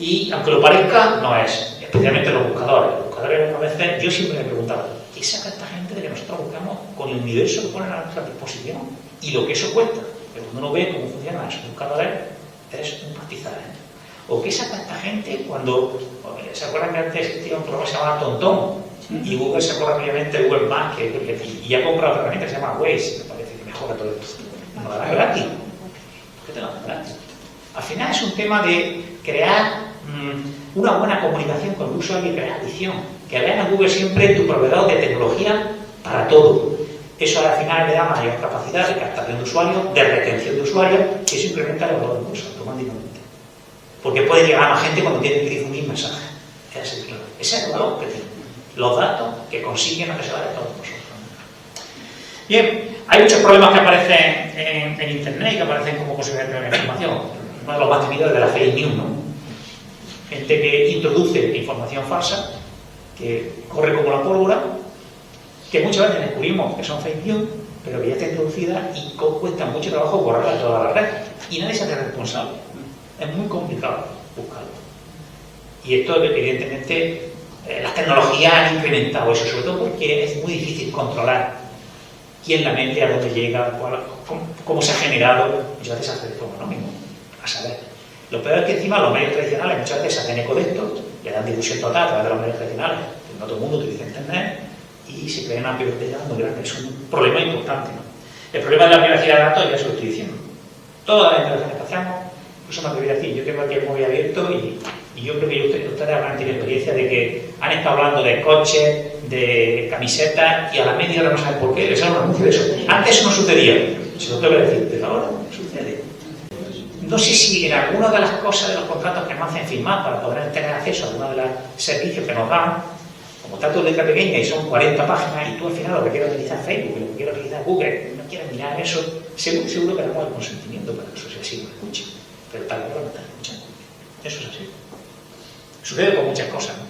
Y aunque lo parezca, no es. Especialmente los buscadores. Los buscadores, a veces, yo siempre me he preguntado, ¿qué saca esta gente de que nosotros buscamos con el universo que ponen a nuestra disposición y lo que eso cuesta? Pero cuando uno ve cómo funcionan esos buscadores, es un pastizal, ¿eh? ¿O qué saca esta gente cuando... ¿Se acuerdan que antes existía un programa que se llamaba TomTom? Y Google se acuerda obviamente de Google Maps, y ha comprado otra herramienta que se llama Waze, me parece que mejora todo esto. No lo hará gratis. ¿Por qué te lo hará gratis? Al final es un tema de crear una buena comunicación con el usuario y crear adicción. Que vean a Google siempre tu proveedor de tecnología para todo. Eso al final le da mayor capacidad de captación de usuarios, de retención de usuarios, y eso incrementa el valor de bolsa automáticamente. Porque puede llegar a más gente cuando tiene que difundir mensajes. Ese es el valor que tiene. Los datos que consiguen acceder a todos nosotros. Bien, hay muchos problemas que aparecen en Internet y que aparecen como consecuencia de la información. Uno de los más temidos es de la fake news, ¿no? Gente que introduce información falsa, que corre como la pólvora, que muchas veces descubrimos que son fake news, pero que ya está introducida y cuesta mucho trabajo borrarla de toda la red. Y nadie se hace responsable. Es muy complicado buscarlo. Y esto, evidentemente, las tecnologías han incrementado eso, sobre todo porque es muy difícil controlar quién la mente, a dónde llega, cómo se ha generado. Muchas veces se hace de forma anónima, a saber. Lo peor es que encima los medios tradicionales muchas veces se hacen eco de esto, le dan difusión total a través de los medios tradicionales, que no todo el mundo utiliza Internet, y se crea una privacidad muy grande. Es un problema importante, ¿no? El problema de la privacidad de datos, ya se lo estoy diciendo. Todas las interacciones que hacemos, incluso me atrevería a decir, yo tengo aquí el móvil abierto y yo creo que ustedes habrán tenido experiencia de que han estado hablando de coches, de camisetas, y a la media hora no saben por qué les sale un anuncio de eso. Antes eso no sucedía, se lo tengo que decir, pero ahora sucede. No sé si en alguna de las cosas de los contratos que nos hacen firmar para poder tener acceso a algunos de los servicios que nos dan, como está tu letra pequeña y son 40 páginas, y tú al final lo que quieres utilizar Facebook, lo que quieres utilizar Google, no quieres mirar eso, seguro que damos el consentimiento para que eso sea así, lo escuche. Pero tal vez no está escuchando. Eso es así. Sucede con muchas cosas, ¿no?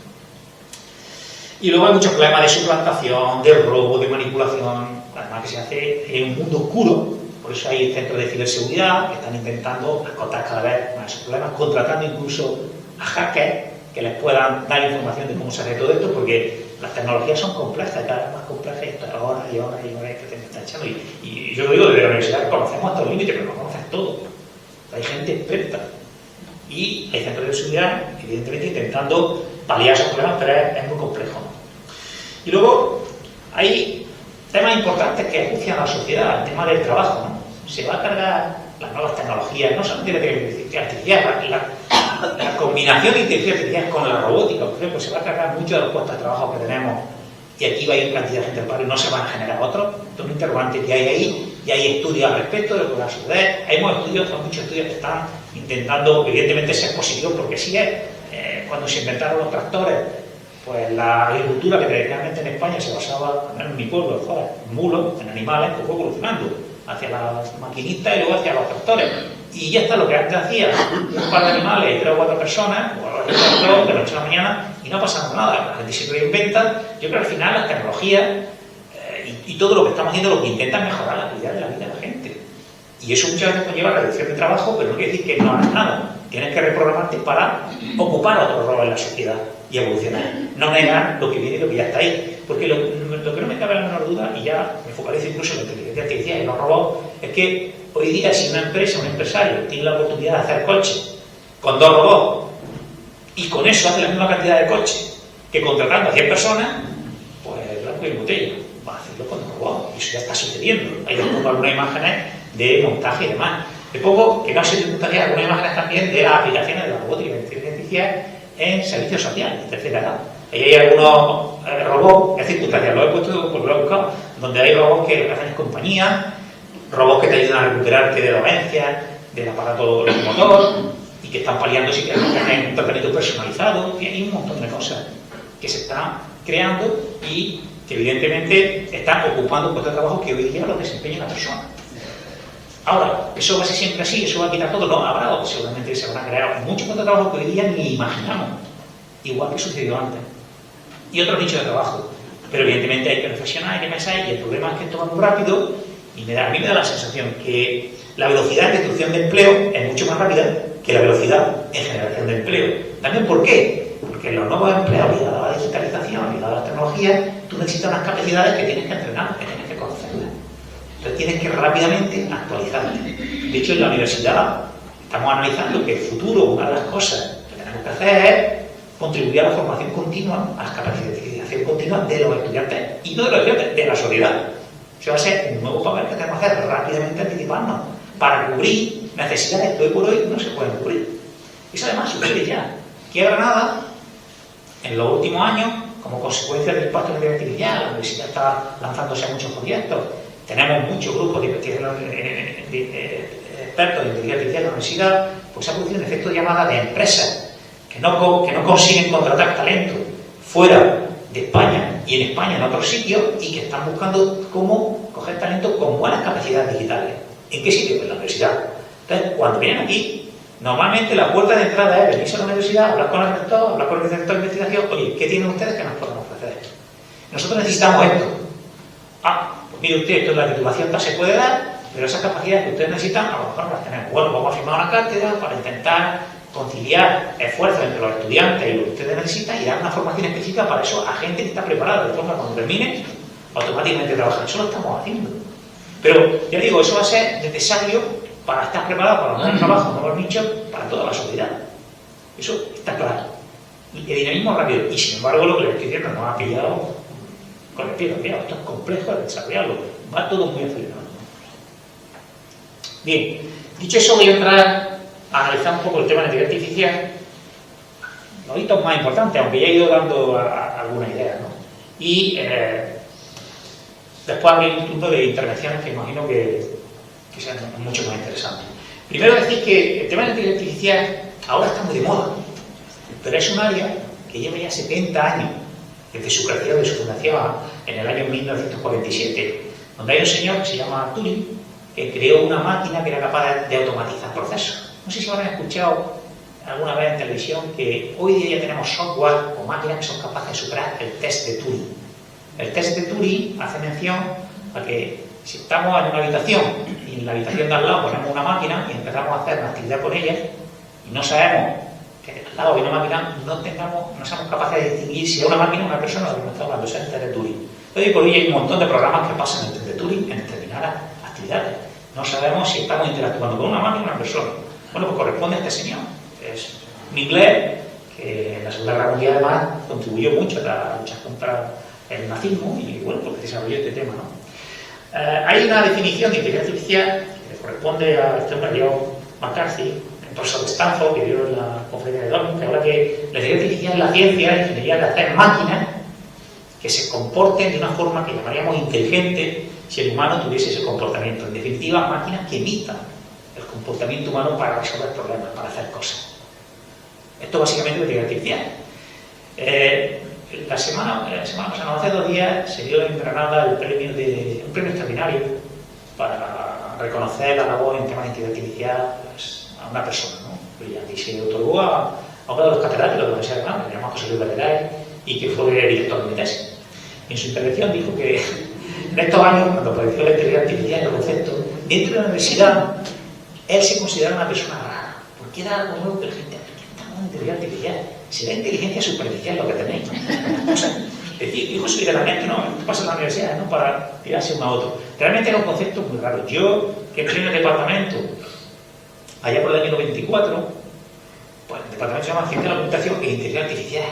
Y luego hay muchos problemas de suplantación, de robo, de manipulación, además que se hace en un mundo oscuro. Por eso hay centros de ciberseguridad que están intentando acotar cada vez más esos problemas, contratando incluso a hackers que les puedan dar información de cómo se hace todo esto, porque las tecnologías son complejas, cada vez más complejas, y esto es horas y horas y horas que te están echando. Y yo lo digo, desde la universidad conocemos hasta el límite, pero no conocen todo. Hay gente experta. Y hay centros de seguridad, evidentemente, intentando paliar esos problemas, pero es muy complejo, ¿no? Y luego hay temas importantes que acucian a la sociedad, el tema del trabajo, ¿no? Se va a cargar las nuevas tecnologías, no solamente la inteligencia artificial, la combinación de inteligencia artificial con la robótica, por ejemplo, se va a cargar muchos de los puestos de trabajo que tenemos, y aquí va a ir cantidad de gente al paro y no se van a generar otros. Esto es un interrogante que hay ahí, y hay estudios al respecto de lo que va a suceder. Hay muchos estudios que están intentando, evidentemente, ser positivos, porque sí es, cuando se inventaron los tractores, pues la agricultura, que tradicionalmente en España se basaba, al menos en mi pueblo, en mulos, en animales, pues fue evolucionando hacia las maquinitas y luego hacia los tractores. Y ya está, lo que antes hacía un par de animales y 3 o 4 personas, o a los de la noche a la mañana, y no pasaba nada. La gente se reinventa. Yo creo que al final las tecnologías y todo lo que estamos haciendo lo que intentan mejorar la calidad de la vida de la gente. Y eso muchas veces conlleva reducción de trabajo, pero no quiere decir que no hagas nada. Tienes que reprogramarte para ocupar otro rol en la sociedad y evolucionar. No negar lo que viene y lo que ya está ahí. Porque lo que no me cabe la menor duda, y ya me focalizo incluso en la inteligencia artificial y los robots, es que hoy día si una empresa, un empresario, tiene la oportunidad de hacer coches con 2 robots y con eso hace la misma cantidad de coches que contratando a 100 personas, pues blanco y botella. Va a hacerlo con 2 robots. Y eso ya está sucediendo. Ahí les pongo algunas imágenes de montaje y demás. De poco, que no se montaje algunas imágenes también de las aplicaciones de la robótica y la inteligencia artificial en servicios sociales de tercera edad. Ahí hay algunos robots, es circunstancial, lo he puesto porque lo he buscado, donde hay robots que hacen compañía, robots que te ayudan a recuperarte de dolencias, del aparato locomotor, y que están paliando si quieres que hacen un tratamiento personalizado, y hay un montón de cosas que se están creando y que evidentemente están ocupando puestos de trabajo que hoy día los desempeña una persona. Ahora, ¿eso va a ser siempre así? ¿Eso va a quitar todo? No, habrá, seguramente se habrán creado muchos puestos de trabajo que hoy día ni imaginamos, igual que sucedió antes, y otros nichos de trabajo. Pero evidentemente hay que reflexionar, hay que pensar, y el problema es que esto va muy rápido, y a mí me da la sensación que la velocidad de destrucción de empleo es mucho más rápida que la velocidad en generación de empleo. ¿También por qué? Porque los nuevos empleos, ligados a la digitalización, ligados a las tecnologías, tú necesitas unas capacidades que tienes que entrenar, que tienes que conocerlas. Entonces tienes que rápidamente actualizarte. De hecho, en la universidad estamos analizando que el futuro, una de las cosas que tenemos que hacer es contribuir a la formación continua, a las capacidades de digitalización continua de los estudiantes, y no de los estudiantes, de la sociedad. Eso va a ser un nuevo papel que tenemos que hacer rápidamente, anticiparnos, para cubrir necesidades que hoy por hoy no se pueden cubrir. Eso además sucede ya. Aquí en Granada, en los últimos años, como consecuencia del impacto de la inteligencia artificial, la universidad está lanzándose a muchos proyectos. Tenemos muchos grupos de investigación de expertos de inteligencia artificial en la universidad, pues se ha producido un efecto de llamada de empresas que no consiguen contratar talento fuera de España y en España en otros sitios, y que están buscando cómo coger talento con buenas capacidades digitales. ¿En qué sitio? En la universidad. Entonces, cuando vienen aquí, normalmente la puerta de entrada es venirse a la universidad, hablar con el rector, hablar con el director de investigación. Oye, ¿qué tienen ustedes que nos puedan ofrecer? Nosotros necesitamos esto. Pues mire usted, esto es la titulación que se puede dar, pero esas capacidades que ustedes necesitan, a lo mejor no las tenemos. Bueno, vamos a firmar una cátedra para intentar conciliar esfuerzos entre los estudiantes y lo que ustedes necesitan, y dar una formación específica para eso a gente que está preparada, de forma que cuando termine, automáticamente trabajan. Eso lo estamos haciendo. Pero, ya digo, eso va a ser necesario para estar preparado para nuevos trabajos, nuevos nichos, para toda la sociedad. Eso está claro. Y el dinamismo rápido. Y sin embargo, lo que les estoy diciendo nos ha pillado con el pie cambiado. Esto es complejo de desarrollarlo. Va todo muy acelerado. Bien, dicho eso, voy a entrar a analizar un poco el tema de la inteligencia artificial. Los hitos más importantes, aunque ya he ido dando alguna idea, ¿no? Y después abrir un punto de intervenciones que imagino que sean mucho más interesantes. Primero decir que el tema de la inteligencia artificial ahora está muy de moda, pero es un área que lleva ya 70 años desde su creación, de su fundación en el año 1947, donde hay un señor que se llama Turing, que creó una máquina que era capaz de automatizar procesos. No sé si habrán escuchado alguna vez en televisión que hoy día ya tenemos software o máquinas que son capaces de superar el test de Turing. El test de Turing hace mención a que si estamos en una habitación y en la habitación de al lado ponemos una máquina y empezamos a hacer una actividad con ella y no sabemos que al lado hay una máquina, no seamos capaces de distinguir si es una máquina o una persona o lo que nos está hablando, es el test de Turing. Hoy por hoy hay un montón de programas que pasan el test de Turing en determinadas actividades. No sabemos si estamos interactuando con una máquina o una persona. Bueno, pues corresponde a este señor. Es un inglés que en la Segunda Guerra Mundial además contribuyó mucho a la lucha contra el nazismo y bueno, porque desarrolló este tema, ¿no? Hay una definición de inteligencia artificial que corresponde a este hombre, John McCarthy, el profesor de Stanford, que dio en la conferencia de Dortmund, que habla que la inteligencia artificial es la ciencia, la ingeniería de hacer máquinas que se comporten de una forma que llamaríamos inteligente si el humano tuviese ese comportamiento. En definitiva, máquinas que imitan el comportamiento humano para resolver problemas, para hacer cosas. Esto básicamente es la inteligencia artificial. la semana pasada, hace 2 días, se dio en Granada un premio extraordinario para reconocer la labor en temas de inteligencia artificial pues, a una persona, ¿no? Brillante. Y se otorgó a uno de los catedráticos de la Universidad de Granada, que se llama José Luis Valderay, y que fue director de mi tesis. En su intervención dijo que en estos años, cuando apareció la inteligencia artificial, el concepto, dentro de la universidad, él se consideraba una persona rara, porque era algo nuevo, pero gente, ¿qué estamos en inteligencia artificial? Será inteligencia superficial lo que tenéis, ¿no? O sea, dijo literalmente, no, esto pasa en la universidad, ¿no? Para tirarse uno a otro. Realmente era un concepto muy raro. Yo, que entré en el departamento, allá por el año 94, pues el departamento se llama Ciencia de la Computación e Inteligencia Artificial.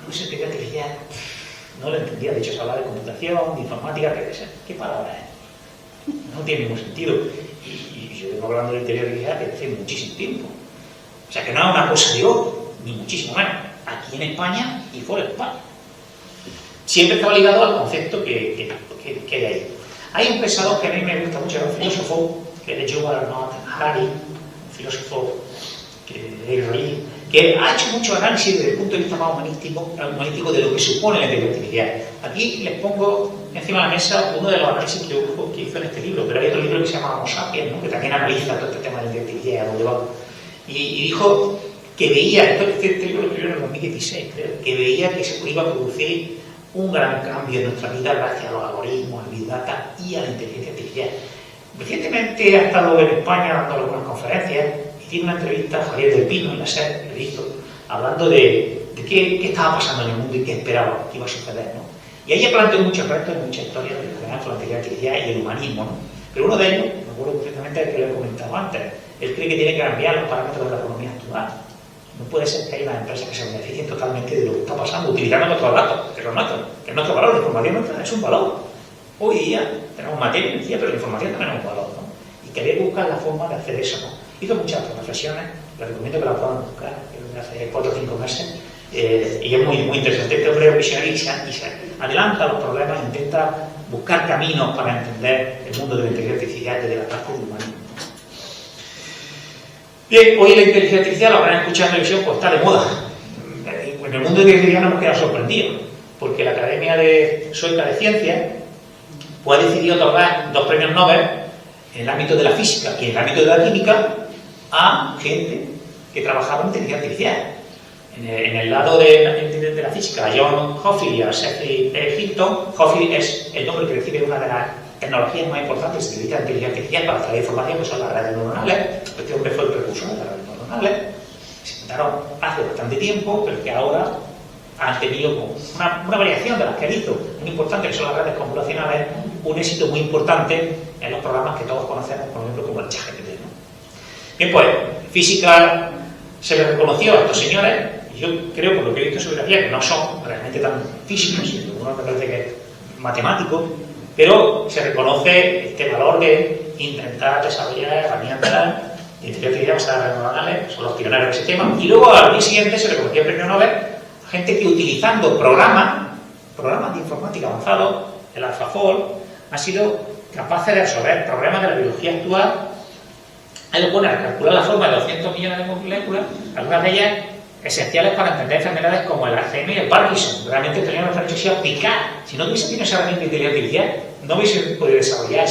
No es inteligencia artificial. No lo entendía, de hecho se habla de computación, de informática, ¿qué palabra es? No tiene ningún sentido. Y yo vengo hablando de inteligencia artificial desde hace muchísimo tiempo. O sea que no es una cosa de hoy, ni muchísimo menos, aquí en España y fuera de España. Siempre estaba ligado al concepto que hay ahí. Hay un pensador que a mí me gusta mucho, un filósofo, que es Yuval Noah Harari, un filósofo israelí, que ha hecho mucho análisis desde el punto de vista más humanístico de lo que supone la inteligencia artificial. Aquí les pongo encima de la mesa uno de los análisis que hizo en este libro, pero hay otro libro que se llama Homo Sapiens, ¿no? Que también analiza todo este tema de la inteligencia artificial, a dónde va. Y dijo que veía, este libro lo escribió en el 2016, creo, que veía que se iba a producir un gran cambio en nuestra vida gracias a los algoritmos, al Big Data y a la inteligencia artificial. Recientemente ha estado en España dando algunas conferencias y tiene una entrevista a Javier del Pino en la SER, que le hizo, hablando de qué estaba pasando en el mundo y qué esperaba que iba a suceder, ¿no? Y ahí planteó muchos retos y muchas historias relacionadas con la inteligencia artificial y el humanismo, ¿no? Pero uno de ellos, me acuerdo perfectamente del que le he comentado antes, él cree que tiene que cambiar los parámetros de la economía actual. No puede ser que haya unas empresas que se beneficien totalmente de lo que está pasando, utilizando nuestros datos, que son nuestros, que es nuestro valor, la información nuestra es un valor. Hoy día tenemos materia y energía, pero la información también es un valor, ¿no? Y querer buscar la forma de hacer eso, ¿no? Hizo muchas reflexiones, les recomiendo que las puedan buscar, hace 4 o 5 meses, y es muy, muy interesante. Este hombre es visionario y se adelanta a los problemas, intenta buscar caminos para entender el mundo de la inteligencia artificial desde la parte del humanismo. Bien, hoy la inteligencia artificial, lo habrán escuchado en televisión, pues está de moda. En el mundo de la inteligencia nos hemos quedado sorprendidos, porque la Academia Sueca de Ciencias pues, ha decidido otorgar 2 premios Nobel en el ámbito de la física y en el ámbito de la química a gente que trabajaba en inteligencia artificial. En el lado de la física, a John Hoffey y a Seth Hinton. Hoffey es el nombre que recibe una de las tecnologías más importantes de la inteligencia artificial para extraer información, que son las redes neuronales. Este hombre fue el precursor de las redes neuronales. Se inventaron hace bastante tiempo, pero que ahora han tenido una variación de las que han visto, muy importante, que son las redes computacionales, un éxito muy importante en los programas que todos conocemos, por ejemplo, como el ChatGPT, ¿no? Bien, pues, física se les reconoció a estos señores, y yo creo, por lo que he visto en su biografía, que no son realmente tan físicos, sino uno me parece que es matemático, pero se reconoce este valor de intentar desarrollar herramientas de inteligencia artificial basadas en redes neuronales, son los pioneros de ese tema, y luego al día siguiente se reconoció el premio Nobel a gente que utilizando programas de informática avanzados, el AlphaFold, han sido capaces de resolver problemas de la biología actual. Ahí lo pone a calcular la forma de 200 millones de moléculas, algunas de ellas esenciales para entender enfermedades como el Alzheimer y el Parkinson. Realmente tenían una necesidad de aplicar. Si no hubiese tenido esa herramienta de inteligencia artificial, no hubiese podido desarrollar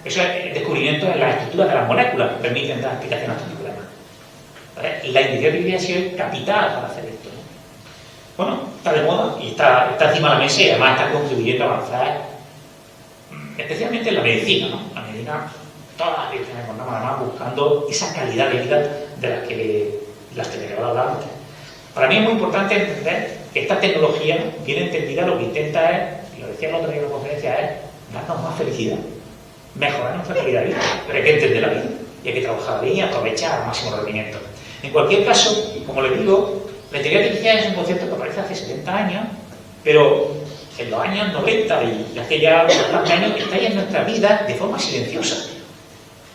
esos descubrimientos en las estructuras de las moléculas que permiten dar explicación a estos problemas. ¿Vale? Y la inteligencia artificial ha sido el capital para hacer esto, ¿no? Bueno, está de moda y está encima de la mesa y además está contribuyendo a avanzar, especialmente en la medicina, ¿no? La medicina, todas las medicinas que contamos, además buscando esa calidad de vida de las que les he hablado antes. Para mí es muy importante entender que esta tecnología, bien entendida, lo que intenta es, y lo decía el otro día en la conferencia, es darnos más felicidad, mejorar nuestra calidad de vida, pero hay que entender la vida y hay que trabajar bien y aprovechar al máximo rendimiento. En cualquier caso, como les digo, la inteligencia artificial es un concepto que aparece hace 70 años, pero en los años 90 y hace ya bastantes años está ya en nuestra vida de forma silenciosa.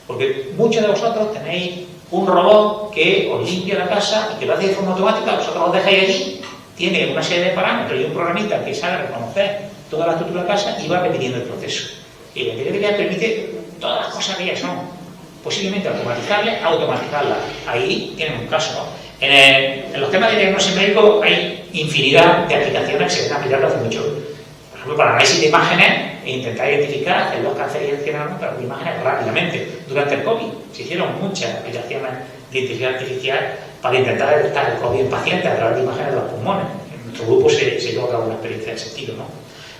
Porque muchos de vosotros tenéis un robot que os limpia la casa y que lo hace de forma automática, vosotros os dejáis allí, tiene una serie de parámetros y un programita que sabe reconocer toda la estructura de la casa y va repitiendo el proceso. Y la inteligencia artificial permite todas las cosas que ya son posiblemente automatizarlas. Ahí tienen un caso, ¿no? En los temas de diagnóstico médico hay infinidad de aplicaciones que se están aplicando hace mucho. Por ejemplo, para análisis de imágenes e intentar identificar los cancerígenos de imágenes rápidamente. Durante el COVID se hicieron muchas aplicaciones de inteligencia artificial para intentar detectar el COVID en pacientes a través de imágenes de los pulmones. En nuestro grupo se llevó a cabo una experiencia de ese estilo, ¿no?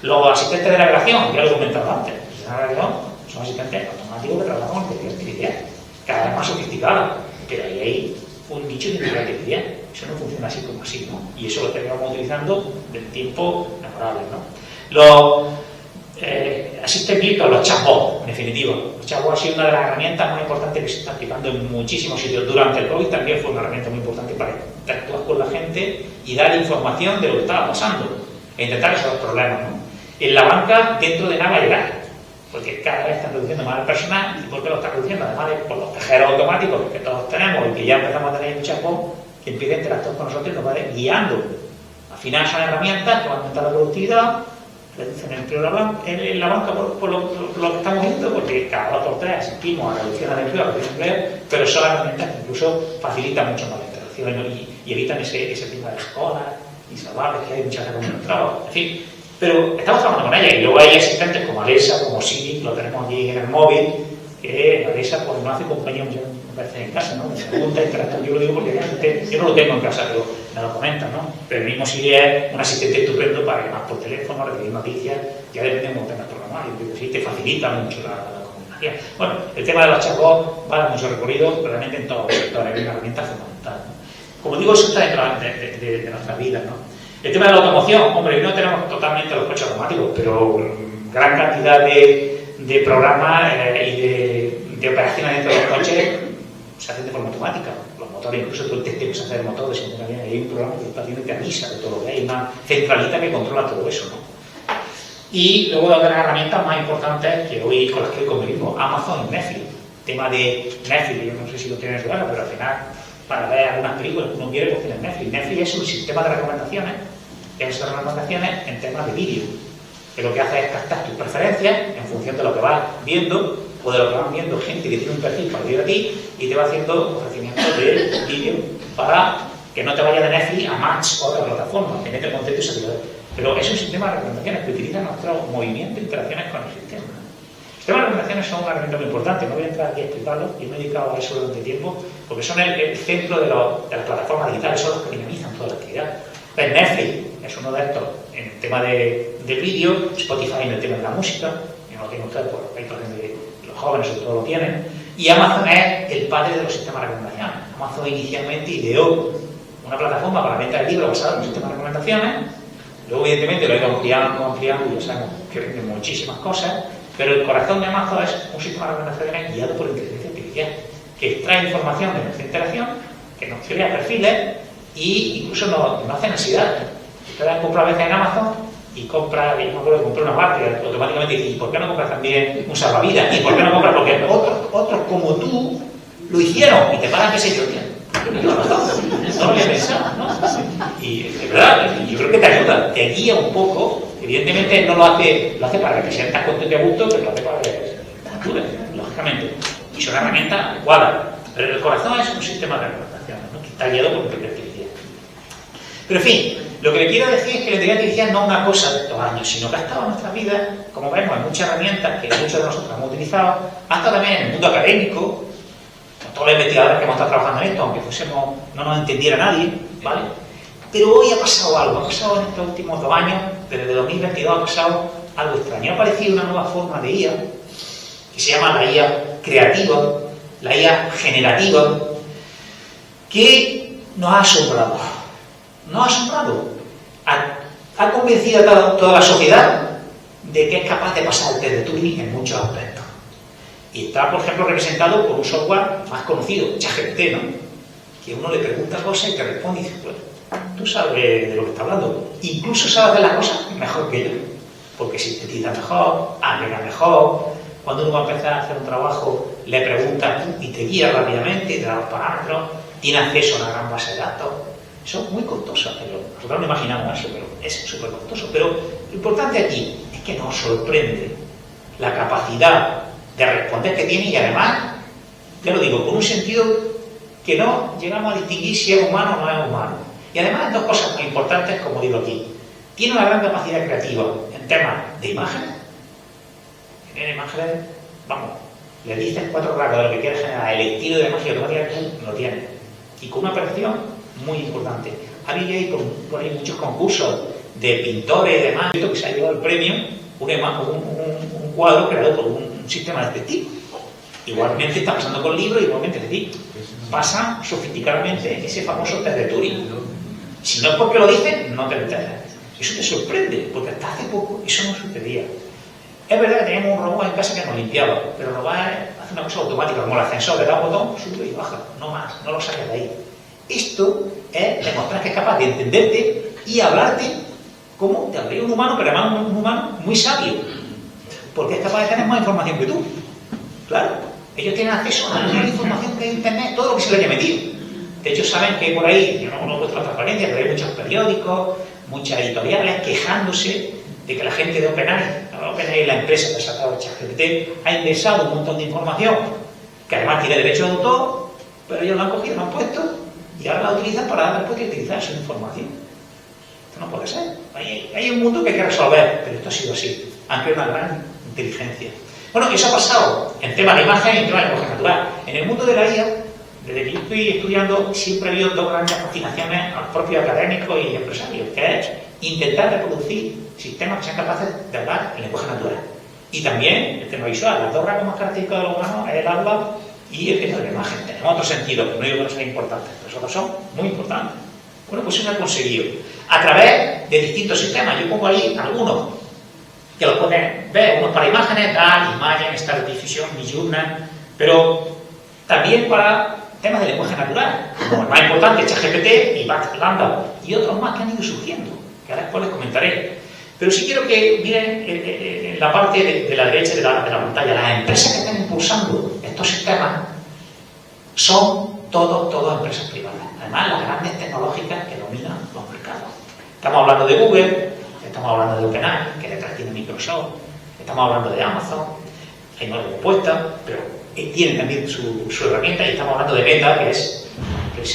Los asistentes de navegación, ya lo he comentado antes, los asistentes de navegación son asistentes automáticos que trabajan con inteligencia artificial, cada vez más sofisticados, pero ahí hay un nicho de inteligencia artificial. Eso no funciona así como así, ¿no? Y eso lo tenemos utilizando del tiempo memorable, ¿no? Los asistentes clínicos, los chatbots, en definitiva. Los chatbots ha sido una de las herramientas más importantes que se está aplicando en muchísimos sitios. Durante el COVID también fue una herramienta muy importante para interactuar con la gente y dar información de lo que estaba pasando e intentar resolver problemas, ¿no? En la banca, dentro de nada va a llegar, porque cada vez están reduciendo más el personal. ¿Y por qué lo están reduciendo? Además de por los cajeros automáticos que todos tenemos y que ya empezamos a tener un chatbot que empieza a interactuar con nosotros y nos va guiando. Al final son herramientas que van a aumentar la productividad, reducen el empleo en la banca por lo que estamos viendo, porque cada 2 por 3 asistimos a reducción del empleo, pero son herramientas que incluso facilitan mucho más la interacción y evitan ese tipo de escolas insalvables que hay muchas veces en el trabajo. En fin, pero estamos trabajando con ella y luego hay asistentes como Alexa, como Siri, lo tenemos aquí en el móvil, que Alexa pues, nos hace compañía muchas veces en casa, ¿no? Me pregunta, interactúa, yo lo digo porque realmente yo no lo tengo en casa, pero me lo comentan, ¿no? Pero el mismo Siri es un asistente estupendo para llamar por teléfono, recibir noticias, ya depende de cómo tengas programado, y sí te facilita mucho la comunicación. Bueno, el tema de los chatbots va a dar mucho recorrido, realmente en todos los sectores, es una herramienta fundamental, ¿no? Como digo, eso está dentro de nuestra vida, ¿no? El tema de la automoción, hombre, no tenemos totalmente los coches automáticos, pero gran cantidad de programas y de operaciones dentro de los coches se hacen de forma automática. Los motores, incluso tú te que se hace el motor de segunda línea, hay un programa que está haciendo y te avisa de todo lo que hay, una centralita que controla todo eso, ¿no? Y luego de las herramientas más importantes que hoy con las que hoy convivimos, Amazon y Netflix. Tema de Netflix, yo no sé si lo tienes claro, pero al final, para ver algunas películas que uno quiere, pues tiene Netflix. Netflix es un sistema de recomendaciones, esas recomendaciones en temas de vídeo, que lo que hace es captar tus preferencias en función de lo que vas viendo o de lo que van viendo gente que tiene un perfil parecido a ti y te va haciendo ofrecimientos de vídeo para que no te vaya de Netflix a Match o otra plataforma, que mete contenido y se. Pero es un sistema de recomendaciones que utiliza nuestro movimiento e interacciones con el sistema. Los sistemas de recomendaciones son una herramienta muy importante, no voy a entrar aquí a explicarlo, yo me he dedicado a eso durante tiempo, porque son el centro de las plataformas digitales, son los que dinamizan toda la actividad. Netflix es uno de estos en el tema de vídeo, Spotify en el tema de la música, que no lo tienen ustedes, por hay gente, los jóvenes sobre todo lo tienen, y Amazon es el padre de los sistemas de recomendaciones. Amazon inicialmente ideó una plataforma para venta de libros basada en un sistema de recomendaciones, luego evidentemente lo ha ido ampliando y ya sabemos que vende muchísimas cosas, pero el corazón de Amazon es un sistema de recomendaciones guiado por inteligencia artificial, que extrae información de nuestra interacción, que nos crea perfiles y incluso nos hace ansiedad. Ustedes compran a veces en Amazon y compra, yo me acuerdo que compré una barca y automáticamente dice, ¿y por qué no compras también un salvavidas? ¿Y por qué no compras? Porque otros como tú lo hicieron y te pagan, qué sé yo, no lo había pensado, ¿no? Y de verdad, yo creo que te ayuda, te guía un poco. Evidentemente no lo hace para que te sientas contento y a gusto, pero lo hace para que te ayude, lógicamente. Y son herramientas adecuadas. Pero el corazón es un sistema de recomendaciones, ¿no? Que está guiado por inteligencia artificial. Pero en fin, lo que le quiero decir es que la inteligencia artificial no es una cosa de estos años, sino que ha estado en nuestras vidas, como vemos, en muchas herramientas que muchos de nosotros hemos utilizado, ha estado también en el mundo académico, con todos los investigadores que hemos estado trabajando en esto, aunque no nos entendiera nadie, ¿vale? Pero hoy ha pasado algo, ha pasado en estos últimos 2 años, desde 2022 ha pasado algo extraño. Ha aparecido una nueva forma de IA, que se llama la IA creativa, la IA generativa, que nos ha asombrado. Nos ha asombrado. Ha convencido a toda la sociedad de que es capaz de pasar el test de Turing en muchos aspectos. Y está, por ejemplo, representado por un software más conocido, ChatGPT, ¿no? Que uno le pregunta cosas y te responde y dice, pues, tú sabes de lo que está hablando. Incluso sabes hacer las cosas mejor que yo, porque sintetiza mejor, agrega mejor. Cuando uno va a empezar a hacer un trabajo, le preguntas y te guía rápidamente, te da los parámetros, tiene acceso a una gran base de datos. Eso es muy costoso hacerlo. Nosotros no imaginamos eso, pero es súper costoso. Pero lo importante aquí es que nos sorprende la capacidad de responder que tiene y además, ya lo digo, con un sentido que no llegamos a distinguir si es humano o no es humano. Y además, dos cosas muy importantes, como digo aquí. Tiene una gran capacidad creativa en temas de imágenes. En imágenes, vamos, le dices 4 rasgos de lo que quieres generar, el estilo de imagen automáticamente lo tiene. Y con una perfección muy importante. Ha habido por ahí muchos concursos de pintores y demás, que se ha llevado el premio, un cuadro creado por un sistema detectivo. Igualmente está pasando con libros, igualmente, es decir, pasan sofisticadamente ese famoso test de Turing. Si no es porque lo dicen, no te enteras. Eso te sorprende, porque hasta hace poco eso no sucedía. Es verdad que teníamos un robot en casa que nos limpiaba, pero el robot hace una cosa automática, como el ascensor, le da un botón, sube y baja, no más, no lo saques de ahí. Esto es demostrar que es capaz de entenderte y hablarte como te hablaría un humano, pero además un humano muy sabio, porque es capaz de tener más información que tú. Claro, ellos tienen acceso a la información de Internet, todo lo que se le haya metido. De hecho, saben que por ahí, yo no he puesto la transparencia, pero hay muchos periódicos, muchas editoriales quejándose de que la gente de OpenAI, la empresa que ha sacado ChatGPT, ha ingresado un montón de información que además tiene derecho de autor, pero ellos lo han cogido, lo han puesto y ahora la utilizan para después de utilizar su información. Esto no puede ser. Hay un mundo que hay que resolver, pero esto ha sido así. Han creado una gran inteligencia. Bueno, eso ha pasado en temas de imagen y en temas de lenguaje natural. En el mundo de la IA, desde que yo estoy estudiando, siempre ha habido dos grandes fascinaciones a los propios académicos y empresarios, que es intentar reproducir sistemas que sean capaces de hablar en lenguaje natural. Y también el tema visual. Las dos rasgos más característicos de los humanos es el habla y el género de la imagen. Tenemos otros sentidos, que no digo que no sean importantes, pero esos dos son muy importantes. Bueno, pues eso se ha conseguido a través de distintos sistemas. Yo pongo ahí algunos que los pueden ver, unos para imágenes, DAL, Imagen, Stable Diffusion, Midjourney, pero también para temas de lenguaje natural, como el más importante, ChatGPT y Lambda, y otros más que han ido surgiendo, que ahora después les comentaré. Pero sí quiero que miren en la parte de la derecha de la pantalla, las empresas que están impulsando estos sistemas son todas empresas privadas. Además, las grandes tecnológicas que dominan los mercados. Estamos hablando de Google, estamos hablando de OpenAI, que detrás tiene Microsoft, estamos hablando de Amazon, hay nuevas propuestas, pero tienen también su herramienta, y estamos hablando de Meta, que es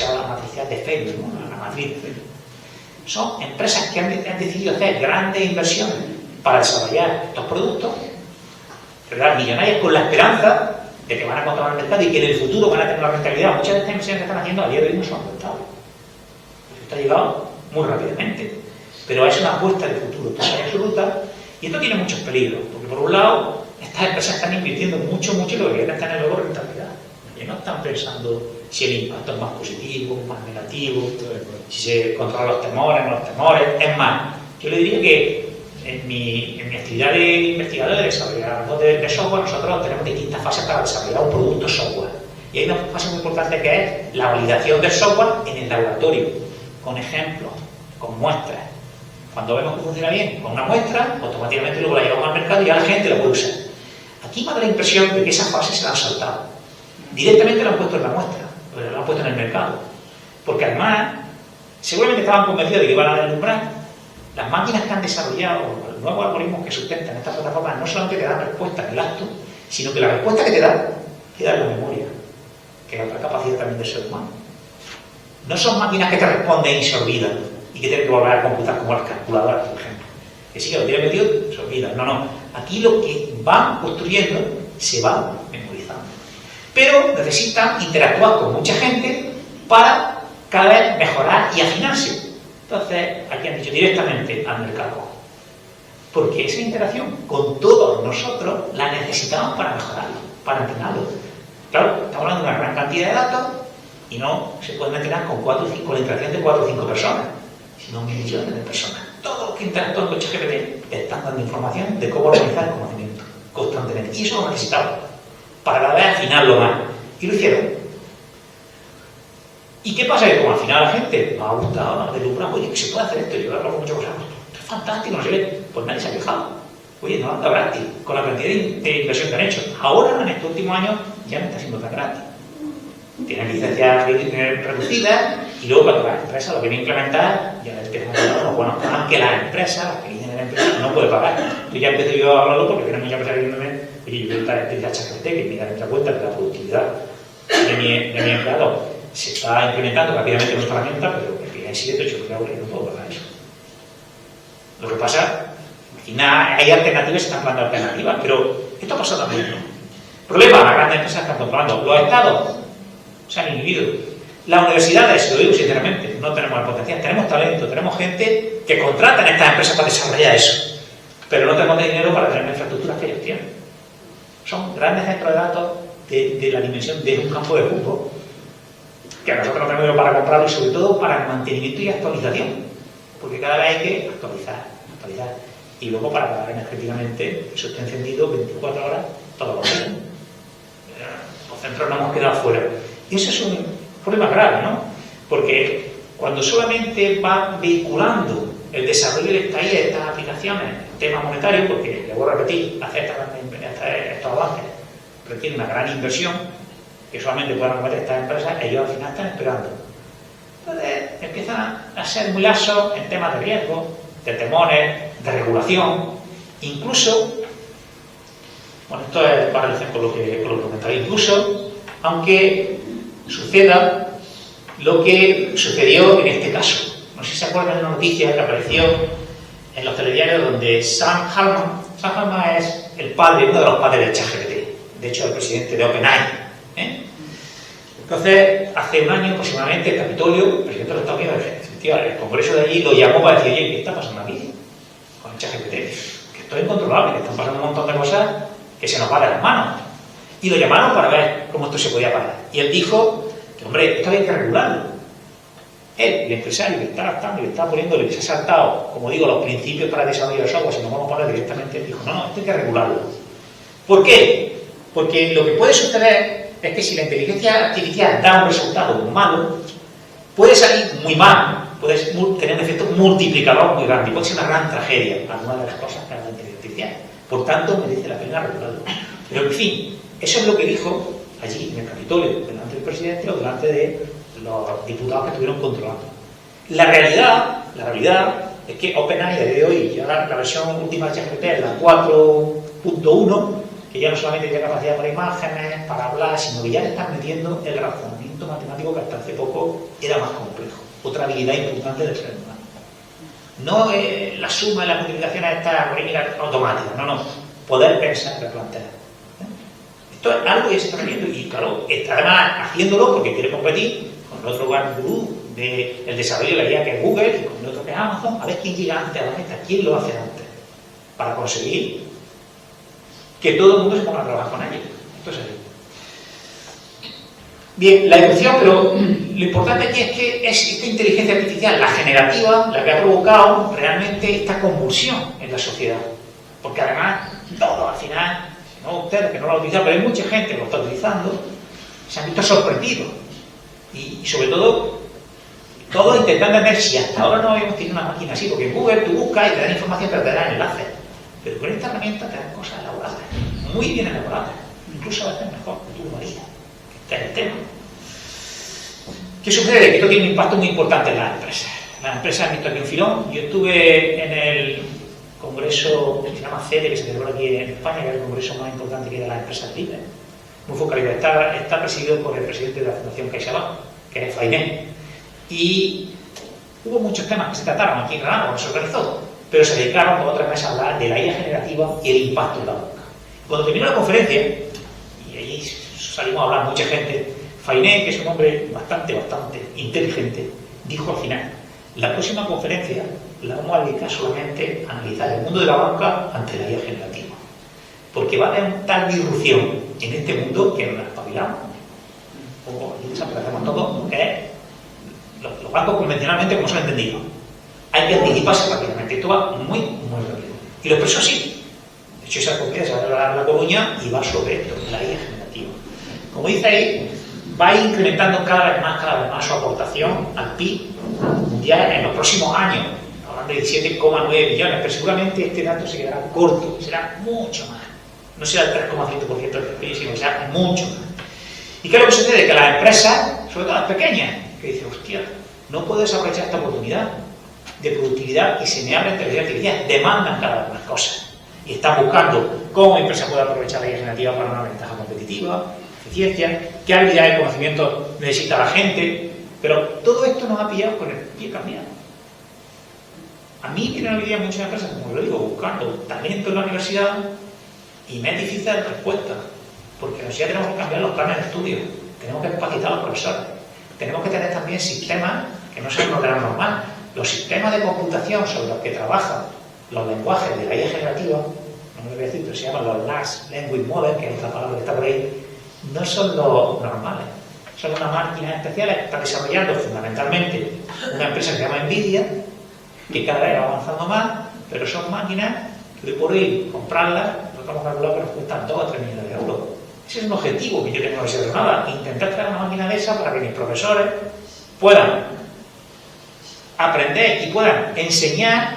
la matriz de Facebook, ¿no? La matriz de Facebook. Son empresas que han decidido hacer grandes inversiones para desarrollar estos productos, ¿verdad? Millonarias, con la esperanza de que van a controlar el mercado y que en el futuro van a tener una rentabilidad. Muchas de estas inversiones que están haciendo a día de hoy no son rentables. Esto ha llegado muy rápidamente. Pero es una apuesta de futuro total y absoluta, y esto tiene muchos peligros, porque por un lado, estas empresas están invirtiendo mucho y lo que quieren es tener luego rentabilidad. Y no están pensando si el impacto es más positivo, más negativo, si se controlan los temores, no los temores. Es más, yo le diría que en mi actividad de investigador, de desarrollador de software, nosotros tenemos distintas fases para desarrollar un producto software. Y hay una fase muy importante que es la validación del software en el laboratorio, con ejemplos, con muestras. Cuando vemos que funciona bien con una muestra, automáticamente luego la llevamos al mercado y ya la gente la puede usar. Aquí me da la impresión de que esa fase se la han saltado. Directamente la han puesto en la muestra, la han puesto en el mercado. Porque además, seguramente estaban convencidos de que iban a deslumbrar. Las máquinas que han desarrollado, los nuevos algoritmos que sustentan estas plataformas, no solamente te dan respuesta en el acto, sino que la respuesta que te da en la memoria, que es otra capacidad también del ser humano. No son máquinas que te responden y se olvidan, y que tienes que volver a computar como las calculadoras, por ejemplo. Que sí, que lo tienes metido, se olvida. No. Aquí lo que van construyendo se va memorizando. Pero necesitan interactuar con mucha gente para cada vez mejorar y afinarse. Entonces, aquí han dicho directamente al mercado. Porque esa interacción con todos nosotros la necesitamos para mejorarlo, para entrenarlo. Claro, estamos hablando de una gran cantidad de datos y no se pueden entrenar con la interacción de 4 o 5 personas, sino millones de personas. Todos los que interactúan con ChatGPT están dando información de cómo organizar el conocimiento constantemente. Y eso lo necesitamos para cada vez afinarlo más. Y lo hicieron. ¿Y qué pasa? Que como al final a la gente nos ha gustado, nos ha deslumbrado, oye, que se puede hacer esto, yo hablo con muchas cosas, esto es fantástico, no sé qué, pues nadie se ha quejado. Oye, no anda gratis, con la cantidad de inversión que han hecho. Ahora, en estos últimos años, ya no está siendo tan gratis. Tienen licencias reducidas y luego cuando las empresas lo quieren implementar, ya empiezan a dar unos buenos planos que las empresas, las pequeñas de la empresa, no pueden pagar. Yo ya empecé yo a hablarlo porque vienen muchas empresas diciéndome, oye, yo quiero estar utilizar ChatGPT, que me da nuestra cuenta de la productividad de mi empleado. se está implementando rápidamente nuestra herramienta, pero que hay 7, 8 empleados y no puedo pagar eso. Lo que pasa, hay alternativas, se están planteando alternativas, pero esto ha pasado también, ¿no? Problema, las grandes empresas están controlando. Los estados se han inhibido. Las universidades, lo digo sinceramente, no tenemos el potencial, tenemos talento, tenemos gente que contrata en estas empresas para desarrollar eso, pero no tenemos dinero para tener las infraestructuras que ellos tienen. Son grandes centros de datos de la dimensión de un campo de fútbol, que nosotros no tenemos dinero para comprarlo y sobre todo para el mantenimiento y actualización, porque cada vez hay que actualizar. Y luego para pagar energéticamente, eso está encendido 24 horas todos los días. Los centros no hemos quedado fuera. Y eso es un problema grave, ¿no? Porque cuando solamente va vehiculando el desarrollo de estas aplicaciones en temas monetarios, porque, le voy a repetir, hacer estos avances requiere una gran inversión que solamente puedan acometer estas empresas, ellos al final están esperando. Entonces empiezan a ser muy laxos en temas de riesgo, de temores, de regulación, incluso, bueno, esto es para relación con lo que comentaba, incluso aunque suceda lo que sucedió en este caso. No sé si se acuerdan de una noticia que apareció en los telediarios donde Sam Altman es uno de los padres del ChatGPT, de hecho el presidente de OpenAI. Entonces, hace un año aproximadamente, el Capitolio, el presidente de los Estados Unidos, el Congreso de allí lo llamó para decir, oye, ¿qué está pasando aquí con el ChatGPT? Que esto es incontrolable, que están pasando un montón de cosas que se nos va de las manos. Y lo llamaron para ver cómo esto se podía parar. Y él dijo que, hombre, esto hay que regularlo. Él, el empresario que está adaptando y que está poniéndole, que se ha saltado, como digo, los principios para el desarrollo de software, si nos vamos a poner directamente, dijo, no, esto hay que regularlo. ¿Por qué? Porque lo que puede suceder es que si la inteligencia artificial da un resultado malo, puede salir muy mal, puede tener un efecto multiplicador muy grande, puede ser una gran tragedia, alguna de las cosas que haga la inteligencia artificial. Por tanto, merece la pena regularlo. Pero, en fin, eso es lo que dijo allí, en el Capitolio, delante del presidente o delante de los diputados que estuvieron controlando. La realidad es que OpenAI a día de hoy, ya la versión última de ChatGPT es la 4.1, que ya no solamente tiene capacidad para imágenes, para hablar, sino que ya le están metiendo el razonamiento matemático que hasta hace poco era más complejo. Otra habilidad importante del ser humano. No la suma de las multiplicaciones estas algorítmicas automáticas, no. Poder pensar, replantear. Esto es algo que se está haciendo y, claro, está además haciéndolo porque quiere competir con el otro gran gurú del desarrollo de la IA que es Google y con el otro que es Amazon, a ver quién llega antes a la meta, quién lo hace antes, para conseguir que todo el mundo se ponga a trabajar con ellos. Esto es así. Bien, la evolución, pero lo importante aquí es que es esta inteligencia artificial, la generativa, la que ha provocado realmente esta convulsión en la sociedad. Porque además, todo al final, no ustedes que no lo han utilizado, pero hay mucha gente que lo está utilizando, se han visto sorprendidos. Y sobre todo, todos intentando ver si hasta ahora no habíamos tenido una máquina así, porque en Google tú buscas y te dan información, pero te dan enlaces. Pero con esta herramienta te dan cosas elaboradas, muy bien elaboradas, incluso a veces mejor que tú, María, que está en el tema. ¿Qué sucede? Que esto tiene un impacto muy importante en las empresas. Las empresas han visto aquí un filón. Yo estuve en el congreso que se llama CEDE, que se celebra aquí en España, que es el congreso más importante que hay de las empresas libres, muy focalizado. Está presidido por el presidente de la Fundación CaixaBank, que es Fainé. Y hubo muchos temas que se trataron aquí en Granada, cuando se organizó, pero se dedicaron por otras mesas a hablar de la IA generativa y el impacto en la banca. Cuando terminó la conferencia, y allí salimos a hablar mucha gente, Fainé, que es un hombre bastante inteligente, dijo al final, la próxima conferencia la vamos a dedicar solamente a analizar el mundo de la banca ante la IA generativa. Porque va a haber tal disrupción en este mundo que nos espabilamos. O desaparecemos todos, que es los bancos convencionalmente como se han entendido. Hay que anticiparse rápidamente. Esto va muy rápido. Y lo expreso así. De hecho, esa conferencia se va a La Coruña y va sobre esto, la IA generativa. Como dice ahí, va a ir incrementando cada vez más su aportación al PIB mundial en los próximos años. Hablando de 17,9 billones, pero seguramente este dato se quedará corto, será mucho más. No será el 3,7% del PIB, sino que será mucho más. ¿Y qué es lo que sucede? Que las empresas, sobre todo las pequeñas, que dicen, hostia, no puedo desaprovechar esta oportunidad de productividad y se me abre inteligencia artificial, demandan cada vez más cosas. Y están buscando cómo la empresa puede aprovechar la IA generativa para una ventaja competitiva, eficiencia, qué habilidades y conocimientos necesita la gente, pero todo esto nos ha pillado con el pie cambiado. A mí tiene una habilidad en muchas empresas, como lo digo, buscando talento en la universidad y me es difícil dar respuesta, porque ya tenemos que cambiar los planes de estudio, tenemos que capacitar a los profesores, tenemos que tener también sistemas que no sean ordenados normal. Los sistemas de computación sobre los que trabajan los lenguajes de la IA generativa, no me lo voy a decir, pero se llaman los Large Language Models, que es otra palabra que está por ahí, no son los normales. Son unas máquinas especiales que está desarrollando fundamentalmente una empresa que se llama Nvidia, que cada vez va avanzando más, pero son máquinas que por hoy comprarlas, no estamos calculando que nos cuestan 2 o 3 millones de euros. Ese es un objetivo que yo tengo que ser nada, intentar crear una máquina de esa para que mis profesores puedan aprender y puedan enseñar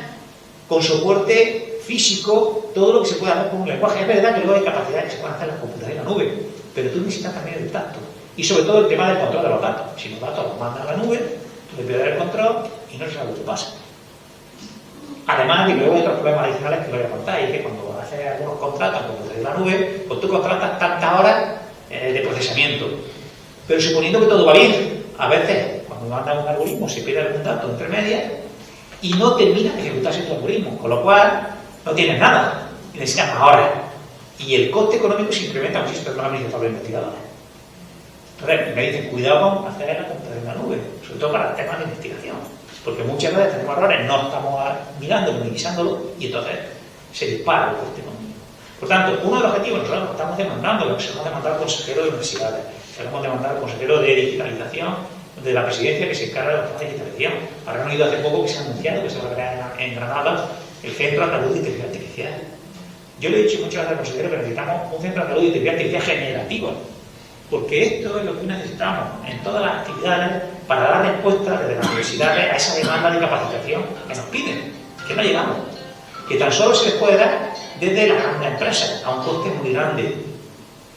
con soporte físico todo lo que se puede hacer con un lenguaje. Es verdad que luego hay capacidades que se pueden hacer en la computadora y en la nube, pero tú necesitas también el tacto. Y sobre todo el tema del control de los datos. Si los datos los mandan a la nube, tú le pierdes el control y no sabes lo que pasa. Además de que luego hay otros problemas adicionales que lo voy a contar, y es que cuando haces algunos contratos como de la nube, pues tú contratas tantas horas de procesamiento. Pero suponiendo que todo va bien, a veces cuando mandan un algoritmo se pierde algún dato entre medias y no termina de ejecutarse tu algoritmo, con lo cual no tienes nada, necesitas más horas. Y el coste económico se incrementa muchísimo, pero no han los investigadores. Entonces, me dicen, cuidado con hacer la computación en la nube, sobre todo para temas de investigación. Porque muchas veces tenemos errores, no estamos mirando, minimizándolo, y entonces se dispara el coste económico. Por tanto, uno de los objetivos nosotros lo estamos demandando, lo que se hemos demandado al consejero de universidades, se lo hemos demandado al consejero de digitalización de la presidencia que se encarga de la digitalización. Habrán oído hace poco que se ha anunciado que se va a crear en Granada el Centro Andaluz de Inteligencia Artificial. Yo le he dicho muchas veces al consejero que necesitamos un Centro Andaluz de Inteligencia Artificial generativo, porque esto es lo que necesitamos en todas las actividades para dar respuesta desde las universidades a esa demanda de capacitación que nos piden, que no llegamos, que tan solo se les puede dar desde las grandes empresas, a un coste muy grande.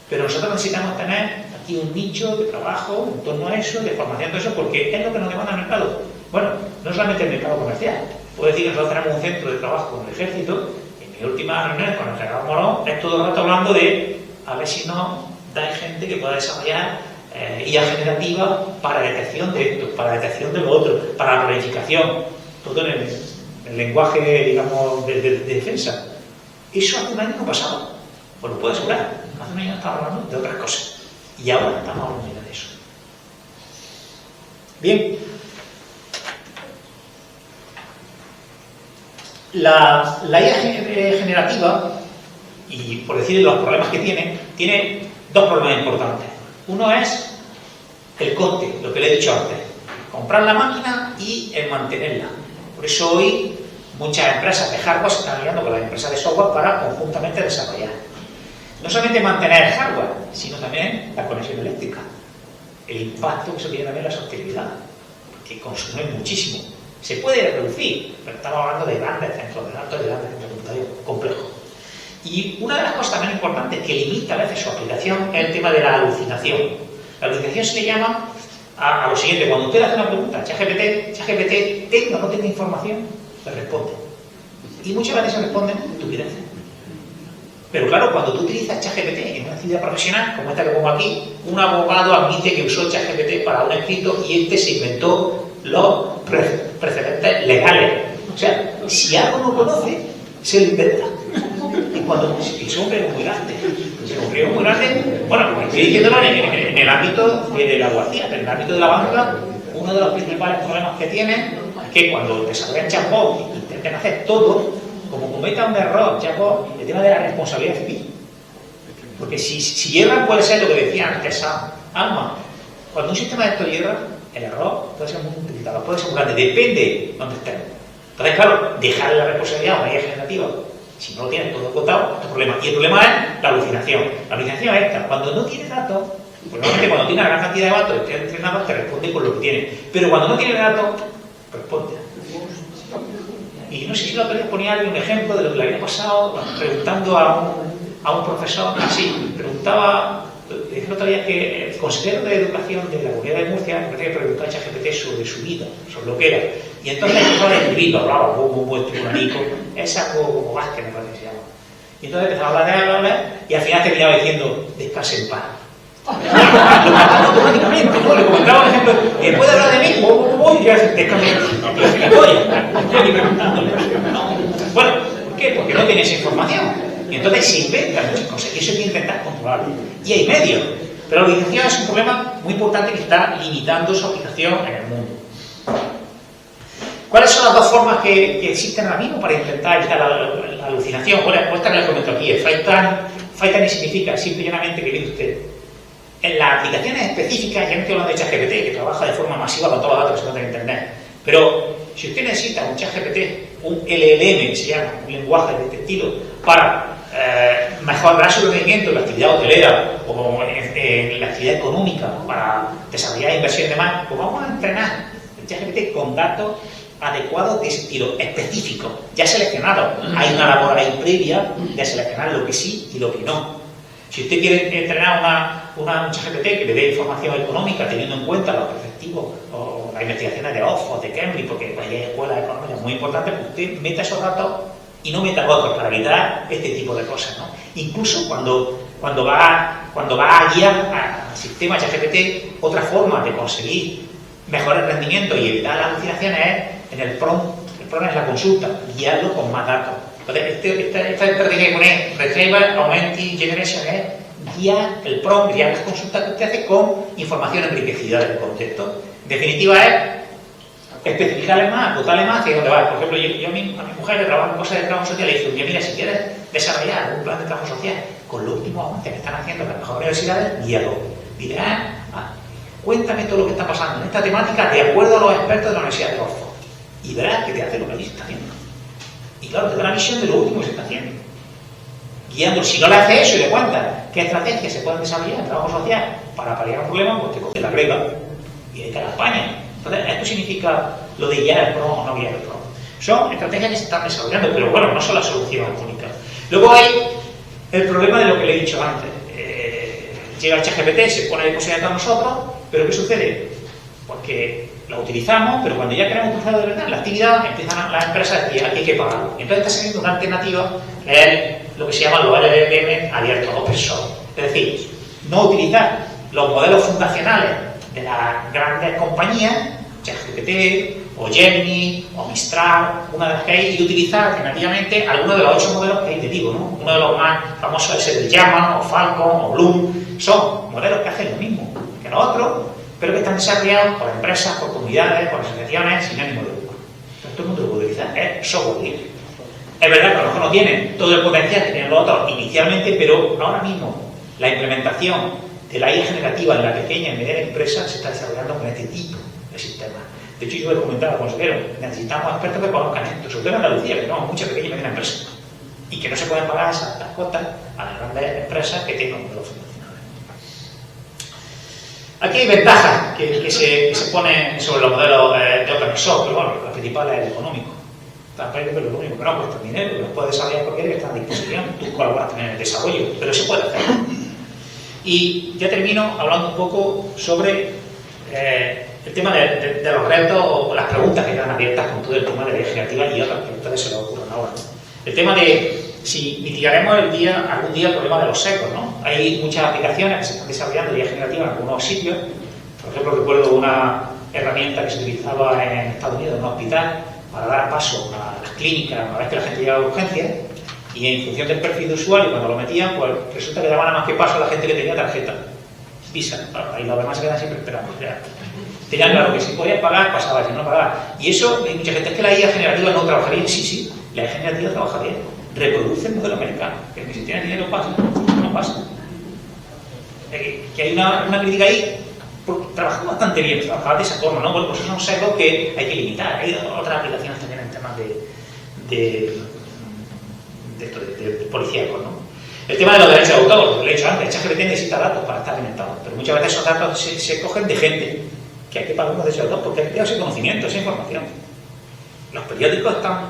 Pero nosotros necesitamos tener aquí un nicho de trabajo en torno a eso, de formación de eso, porque es lo que nos demanda el mercado. Bueno, no solamente el mercado comercial. Puedo decir que nosotros tenemos un centro de trabajo con el ejército, y en mi última reunión con el general Morón es todo el rato hablando de a ver si no da gente que pueda desarrollar IA generativa para detección de esto, para detección de lo otro, para la planificación, todo en el lenguaje, digamos, de defensa. Eso hace un año no pasaba, pues lo puedo asegurar. Hace un año estaba hablando de otras cosas y ahora estamos hablando de eso. Bien, la IA generativa, y por decir los problemas que tiene dos problemas importantes. Uno es el coste, lo que le he dicho antes, comprar la máquina y el mantenerla. Por eso hoy muchas empresas de hardware se están aliando con las empresas de software para conjuntamente desarrollar. No solamente mantener el hardware, sino también la conexión eléctrica. El impacto que eso tiene también en la sostenibilidad, que consume muchísimo. Se puede reducir, pero estamos hablando de grandes centros de datos, de grandes centros de computación complejos. Y una de las cosas también importantes que limita a veces su aplicación es el tema de la alucinación. La alucinación se le llama a lo siguiente: cuando usted le hace una pregunta a ChatGPT, tenga o no tenga información, le responde. Y muchas veces se responden estupideces. Pero claro, cuando tú utilizas ChatGPT en una actividad profesional, como esta que pongo aquí, un abogado admite que usó ChatGPT para un escrito y este se inventó los precedentes legales. O sea, si algo no conoce, se lo inventa. Y cuando es un riesgo muy grande, bueno, pues estoy diciéndolo en el ámbito de la abogacía, en el ámbito de la banca, uno de los principales problemas que tienen es que cuando desarrollan chatbot e intenten hacer todo, como cometa un error chatbot, el tema de la responsabilidad civil. Porque si hierran puede ser lo que decía antes Alma. Cuando un sistema de esto hierra, el error puede ser muy multiplicado, puede ser muy grande, depende de dónde estemos. Entonces, claro, dejar la responsabilidad a una IA generativa, si no lo tienes todo acotado, es un problema. Y el problema es la alucinación. La alucinación es esta: cuando no tiene datos, pues normalmente cuando tiene una gran cantidad de datos y esté entrenado, te responde con lo que tiene. Pero cuando no tiene datos, responde. Y no sé si la otra vez ponía alguien un ejemplo de lo que le había pasado preguntando a un profesor así. Preguntaba, el otro día que el consejero de Educación de la Comunidad de Murcia me parece que preguntaba a ChatGPT sobre su vida, sobre lo que era. Y entonces empezó a describirlo, hablaba como tribunalico, es algo como Vázquez, me parece que se llama. Y entonces empezaba a hablar y al final terminaba diciendo: descanse en paz. automáticamente, ¿no? Le comentaba, por ejemplo, ¿puede hablar de mí? Y ya se te cambia. Yo ni preguntándole. ¿No? Bueno, ¿por qué? Porque no tiene esa información. Y entonces se inventan muchas cosas. Y eso hay que intentar controlarlo. Y hay medios. Pero la organización es un problema muy importante que está limitando su aplicación en el mundo. ¿Cuáles son las dos formas que existen ahora mismo para intentar evitar la alucinación? Bueno, esta que les comento aquí. Faitan significa, simple y llanamente, que viene usted. En las aplicaciones específicas, ya no estoy hablando de ChatGPT, que trabaja de forma masiva con todos los datos que se encuentran en Internet. Pero si usted necesita un ChatGPT, un LLM, que se llama, un lenguaje de este estilo, para mejorar su rendimiento en la actividad hotelera o en la actividad económica, para desarrollar inversión y demás, pues vamos a entrenar el ChatGPT con datos adecuados de ese estilo, específicos, ya seleccionados. Hay una labor ahí previa de seleccionar lo que sí y lo que no. Si usted quiere entrenar un ChatGPT que le dé información económica teniendo en cuenta los perspectivos o las investigaciones de Oxford, de Cambridge, porque hay escuelas económicas muy importantes, pues usted meta esos datos y no meta otros para evitar este tipo de cosas, ¿no? Incluso cuando va a guiar al sistema ChatGPT, otra forma de conseguir mejores rendimientos y evitar las alucinaciones es en el prompt. El prompt es la consulta, guiarlo con más datos. Entonces, esta estrategia que pone Retrieval Augmented Generation es guiar el prompt, guiar las consultas que usted hace con información enriquecida del contexto. En definitiva es especificarle más, acotarle más hacia dónde va. Por ejemplo, yo a mi mujer que trabaja en cosas de trabajo social le digo, mira, si quieres desarrollar un plan de trabajo social con los últimos avances que están haciendo las mejores universidades, guíalo. Dile, cuéntame todo lo que está pasando en esta temática de acuerdo a los expertos de la Universidad de Oxford. Y verás que te hace lo que allí se está haciendo. Y claro, te da la visión de lo último que se está haciendo. Guiando, si no le hace eso y le cuenta qué estrategias se pueden desarrollar en trabajo social para paliar un problema, pues te coge la agrega y ahí te la España. Entonces, esto significa lo de guiar el PRO o no guiar el PRO. Son estrategias que se están desarrollando, pero bueno, no son las soluciones únicas. Luego hay el problema de lo que le he dicho antes. Llega el ChatGPT, se pone a disposición de nosotros, pero ¿qué sucede? Porque lo utilizamos, pero cuando ya queremos utilizarlo de verdad, la actividad, empiezan las empresas a decir, hay que pagarlo. Entonces está saliendo una alternativa, es lo que se llama los LLM abiertos, open source. Es decir, no utilizar los modelos fundacionales de las grandes compañías, ChatGPT, o Gemini, o Mistral, una de las que hay, y utilizar alternativamente algunos de los 8 modelos que hay, te digo, ¿no? Uno de los más famosos es el de Llama, o Falcon, o Bloom. Son modelos que hacen lo mismo que los otros, pero que están desarrollados por empresas, por comunidades, por asociaciones, sin ánimo de lucro. Entonces todo el mundo lo puede utilizar, es software libre. Es verdad que a lo mejor no tienen todo el potencial que tienen los otros inicialmente, pero ahora mismo la implementación de la IA generativa en la pequeña y mediana empresa se está desarrollando con este tipo de sistemas. De hecho, yo he comentado al consejero, necesitamos expertos que conozcan esto, sobre todo en Andalucía, que tenemos muchas pequeñas y medianas empresas, y que no se pueden pagar esas cuotas a las grandes empresas que tienen modelos fundacionales. Aquí hay ventajas que se ponen sobre los modelos de open source, pero bueno, la principal es el económico. Tampoco es lo único que no cuesta dinero, lo puede desarrollar cualquiera que está a disposición, tú colaboras también en el desarrollo, pero se puede hacer. Y ya termino hablando un poco sobre el tema de los retos o las preguntas que quedan abiertas con todo el tema de la IA generativa y otras que a ustedes se les ocurran ahora. El tema de si mitigaremos algún día el problema de los secos, ¿no? Hay muchas aplicaciones que se están desarrollando de IA generativa en algunos sitios. Por ejemplo, recuerdo una herramienta que se utilizaba en Estados Unidos en un hospital para dar paso a las clínicas una vez que la gente llegaba a urgencias, y en función del perfil de usuario, cuando lo metían, pues resulta que daban nada más que paso a la gente que tenía tarjeta Visa. Y los demás se quedan siempre esperando. Tenían claro que si podías pagar, pasaba, si no pagaba. Y eso, hay mucha gente, es que la IA generativa no trabaja bien. Sí, la IA generativa trabaja bien. Reproduce el modelo americano. Que si tienes dinero pasa, no pasa. Que hay una crítica ahí, porque trabajamos bastante bien, trabajamos de esa forma, ¿no? Bueno, pues esos son secos que hay que limitar. Hay otras aplicaciones también en temas de policíacos, ¿no? El tema de los derechos de autor, lo he dicho antes, ChatGPT necesita datos para estar alimentado, pero muchas veces esos datos se cogen de gente que hay que pagar unos derechos de autor porque hay que dar ese conocimiento, esa información. Los periódicos están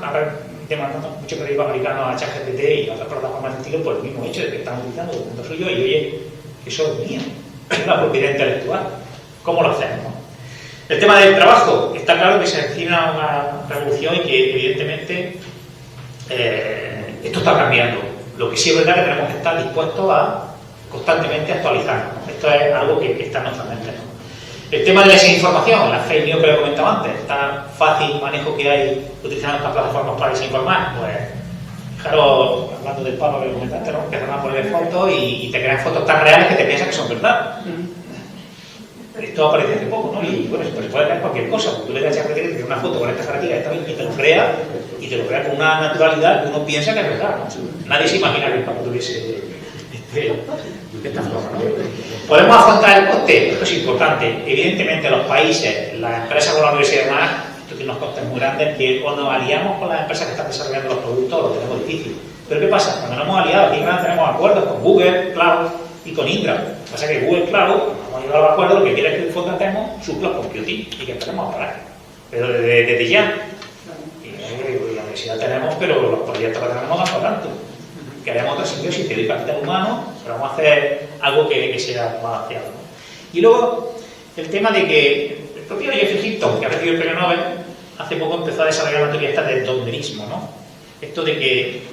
demandando, muchos periódicos americanos a ChatGPT y otras plataformas de estilo por el mismo hecho de que están utilizando documentos suyos y oye, eso es mío, es una propiedad intelectual. ¿Cómo lo hacemos? El tema del trabajo, está claro que se avecina una revolución y que evidentemente esto está cambiando. Lo que sí es verdad que tenemos que estar dispuestos a constantemente actualizando. Esto es algo que está en nuestra mente, ¿no? El tema de la desinformación, la fake news que le comentaba antes, tan fácil manejo que hay utilizando estas plataformas para desinformar, pues fijaros, hablando del Papa que lo comentaste, ¿no? Que te van a poner fotos y te crean fotos tan reales que te piensas que son verdad. Esto aparece hace poco, ¿no? Y bueno, se puede crear cualquier cosa. Tú le das a creer que una foto con esta característica y te lo crea, con una naturalidad que uno piensa que es verdad, ¿no? Nadie se imagina que el Papa tuviese esta forma, ¿no? Podemos afrontar el coste, esto es importante. Evidentemente, los países, las empresas con la universidad y demás, esto tiene unos costes muy grandes que o nos aliamos con las empresas que están desarrollando los productos o lo tenemos difícil. Pero ¿qué pasa? Cuando nos hemos aliado, aquí tenemos acuerdos con Google Cloud y con Indra. Lo que pasa es que Google Cloud, hemos llegado al acuerdo, lo que quiere es que contratemos su cloud computing y que empecemos a pagar. Pero desde ya. Y la universidad tenemos, pero los proyectos que tenemos no dan para tanto. Queremos otra simbiosis, te doy capital humano, pero vamos a hacer algo que sea balanceado, ¿no? Y luego, el tema de que el propio Geoffrey Hinton, que ha recibido el premio Nobel, hace poco empezó a desarrollar la teoría esta del dogmerismo, ¿no? Esto de que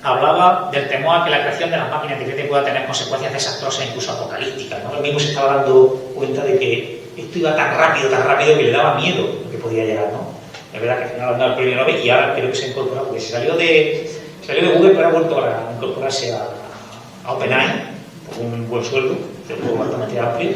hablaba del temor a que la creación de las máquinas de inteligencia pueda tener consecuencias desastrosas, incluso apocalípticas, ¿no? Él mismo se estaba dando cuenta de que esto iba tan rápido que le daba miedo lo que podía llegar, ¿no? Es verdad que al final ha dado el premio Nobel y ahora creo que se ha incorporado, porque se salió de Google, pero ha vuelto a incorporarse a OpenAI por un buen sueldo, bastante amplio,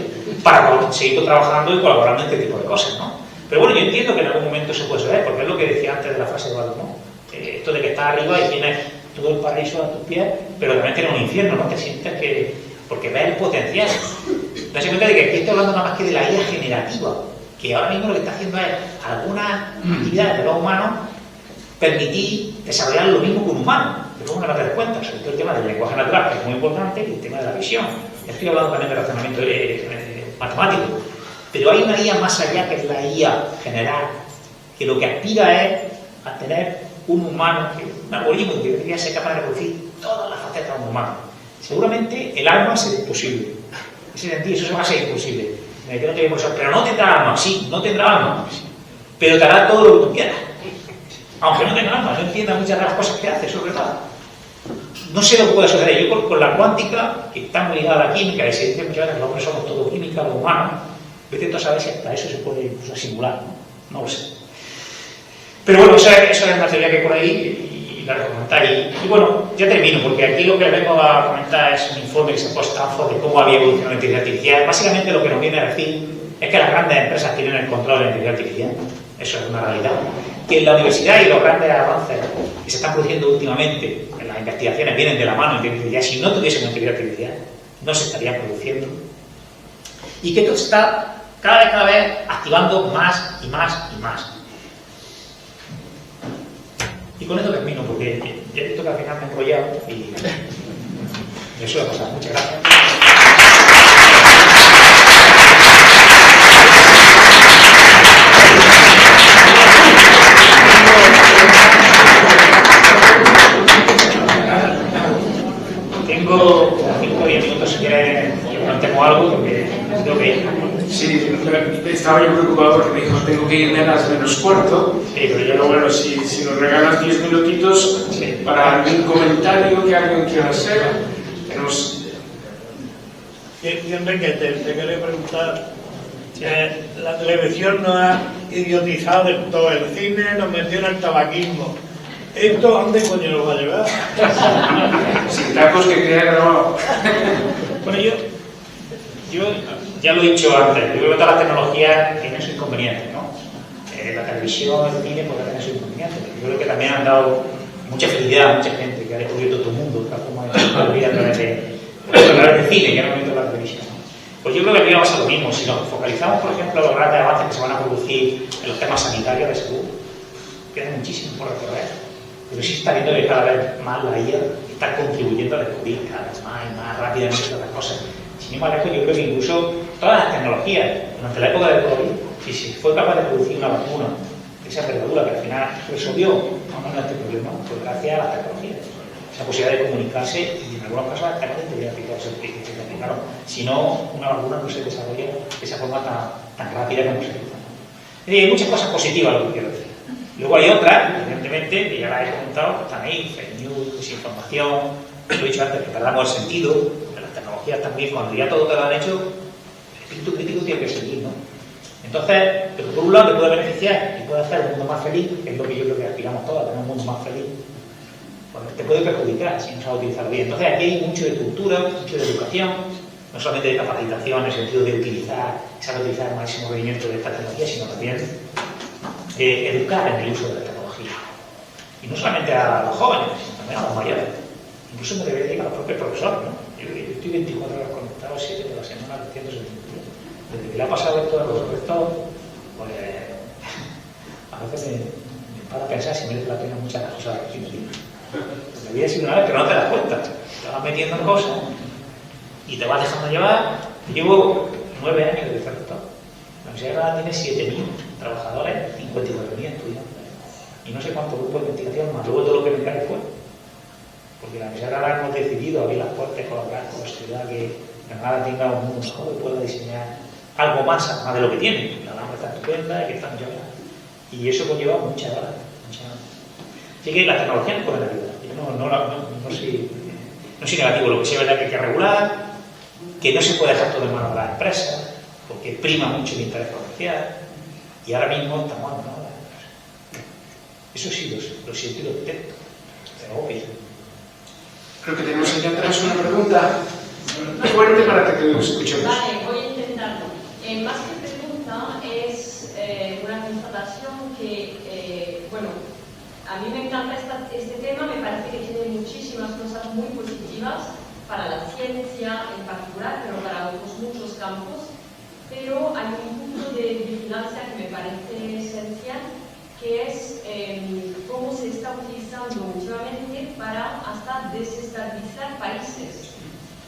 para seguir trabajando y colaborando en este tipo de cosas, ¿no? Pero bueno, yo entiendo que en algún momento se puede saber, porque es lo que decía antes de la frase de Eduardo, ¿no? Esto de que estás arriba y tienes todo el paraíso a tus pies, pero también tienes un infierno, ¿no? Te sientes que... porque ves el potencial. Te das cuenta de que aquí estoy hablando nada más que de la IA generativa, que ahora mismo lo que está haciendo es algunas actividades de los humanos permitir desarrollar lo mismo que un humano, pero luego no te das cuenta, sobre todo el tema del lenguaje natural, que es muy importante, y el tema de la visión. Estoy hablando también de razonamiento matemático, pero hay una IA más allá que es la IA general, que lo que aspira es a tener un humano, un algoritmo que debería ser capaz de reproducir todas las facetas de un humano. Seguramente el alma será imposible. En ese sentido, eso va a ser imposible. Pero no tendrá alma, sí, no tendrá alma, pero te hará todo lo que tú quieras. Aunque no tenga alma, no entienda muchas de las cosas que hace, eso es verdad. No sé lo que puede suceder. Yo con la cuántica, que está muy ligada a la química, y se dice muchas veces que los hombres somos todo química, los humanos, yo intento saber si hasta eso se puede incluso simular, ¿no? No lo sé. Pero bueno, esa es una teoría que hay por ahí y la comentaré. Y bueno, ya termino, porque aquí lo que les vengo a comentar es un informe que se ha puesto Stanford de cómo había evolucionado la inteligencia artificial. Básicamente lo que nos viene a decir es que las grandes empresas tienen el control de la inteligencia artificial. Eso es una realidad. Que en la universidad y los grandes avances que se están produciendo últimamente en las investigaciones vienen de la mano de la inteligencia artificial. Si no tuviésemos inteligencia artificial, no se estarían produciendo. Y que esto está cada vez activando más y más y más. Y con esto termino, porque ya he visto que al final me he enrollado y eso ha pasado. Muchas gracias. Tengo 5 o 10 minutos si quieres que comentemos algo, porque tengo que ir. Sí, estaba yo preocupado porque me dijo, tengo que irme a las -4. Sí, pero bueno, si nos regalas 10 minutitos sí, para algún comentario que alguien quiera hacer, tenemos... Enrique, te quería preguntar, la televisión nos ha idiotizado de todo, el cine nos menciona el tabaquismo. ¿Esto a dónde coño nos va a llevar? Sin tacos que quede grabado. Bueno, yo ya lo he dicho antes, yo creo que todas las tecnologías tienen sus inconvenientes, ¿no? La televisión, el cine puede tener sus inconvenientes, pero yo creo que también han dado mucha felicidad a mucha gente que ha descubierto todo el mundo, de esta forma de vivir a través del cine, que no de la televisión, ¿no? Pues yo creo que aquí va a pasar lo mismo. Si nos focalizamos, por ejemplo, en los grandes avances que se van a producir en los temas sanitarios de salud, queda muchísimo por recorrer. Pero sí está viendo que cada vez más la IA está contribuyendo a descubrir cada vez más y más rápidamente estas cosas. Sin ir más lejos, yo creo que incluso todas las tecnologías, durante la época del COVID, si se fue capaz de producir una vacuna de esa envergadura que al final resolvió este problema, pues gracias a las tecnologías. Esa posibilidad de comunicarse y en algunos casos hasta no tendría que ser claro, si no, una vacuna no se desarrolla de esa forma tan rápida como se hizo. Es decir, hay muchas cosas positivas lo que quiero decir. Luego hay otras, evidentemente, que ya las he comentado, que están ahí, fake news, desinformación, lo he dicho antes, que perdamos el sentido de las tecnologías. tecnologías también, cuando ya todo te lo han hecho, el espíritu crítico tiene que seguir, ¿no? Entonces, pero por un lado te puede beneficiar y puede hacer un mundo más feliz, que es lo que yo creo que aspiramos todos, a tener un mundo más feliz. Pues te puede perjudicar si no sabes utilizarlo bien. Entonces aquí hay mucho de cultura, mucho de educación, no solamente de capacitación en el sentido de utilizar, saber utilizar el máximo rendimiento de esta tecnología, sino también de educar en el uso de la tecnología. Y no solamente a los jóvenes, sino también a los mayores. Incluso me debería decir a los propios profesores, ¿no? Yo estoy 24 horas conectado, 7 de la semana, 365. Desde que le ha pasado esto a los restos, pues a veces me para pensar si merece la pena muchas las cosas que estoy metiendo. La vida es una vez, pero no te das cuenta. Te vas metiendo en cosas y te vas dejando llevar. Llevo 9 años de rector. La Universidad tiene 7.000 trabajadores, 54.000 estudiantes. Y no sé cuántos grupos de investigación más. Luego todo lo que me cae fue. Porque la Universidad ahora hemos decidido abrir las puertas, colaborar con la sociedad, que Granada tenga un mundo mejor y pueda diseñar algo más de lo que tiene. La Alhambra está estupenda y que está mucho más. Y eso conlleva muchas horas. Así que la tecnología nos puede ayudar. Yo no soy negativo, lo que sí es verdad que hay que regular, que no se puede dejar todo en manos de las empresas, porque prima mucho el interés comercial, y ahora mismo estamos en manos de las empresas. Eso sí, lo siento y lo detecto, pero obvio. Creo que tenemos allá atrás una pregunta fuerte para que te escuchemos. Vale, voy a intentarlo. Más que pregunta, es una constatación que, bueno, a mí me encanta este tema, me parece que tiene muchísimas cosas muy positivas para la ciencia en particular, pero para otros muchos campos. Pero hay un punto de vigilancia que me parece esencial, que es cómo se está utilizando últimamente para hasta desestabilizar países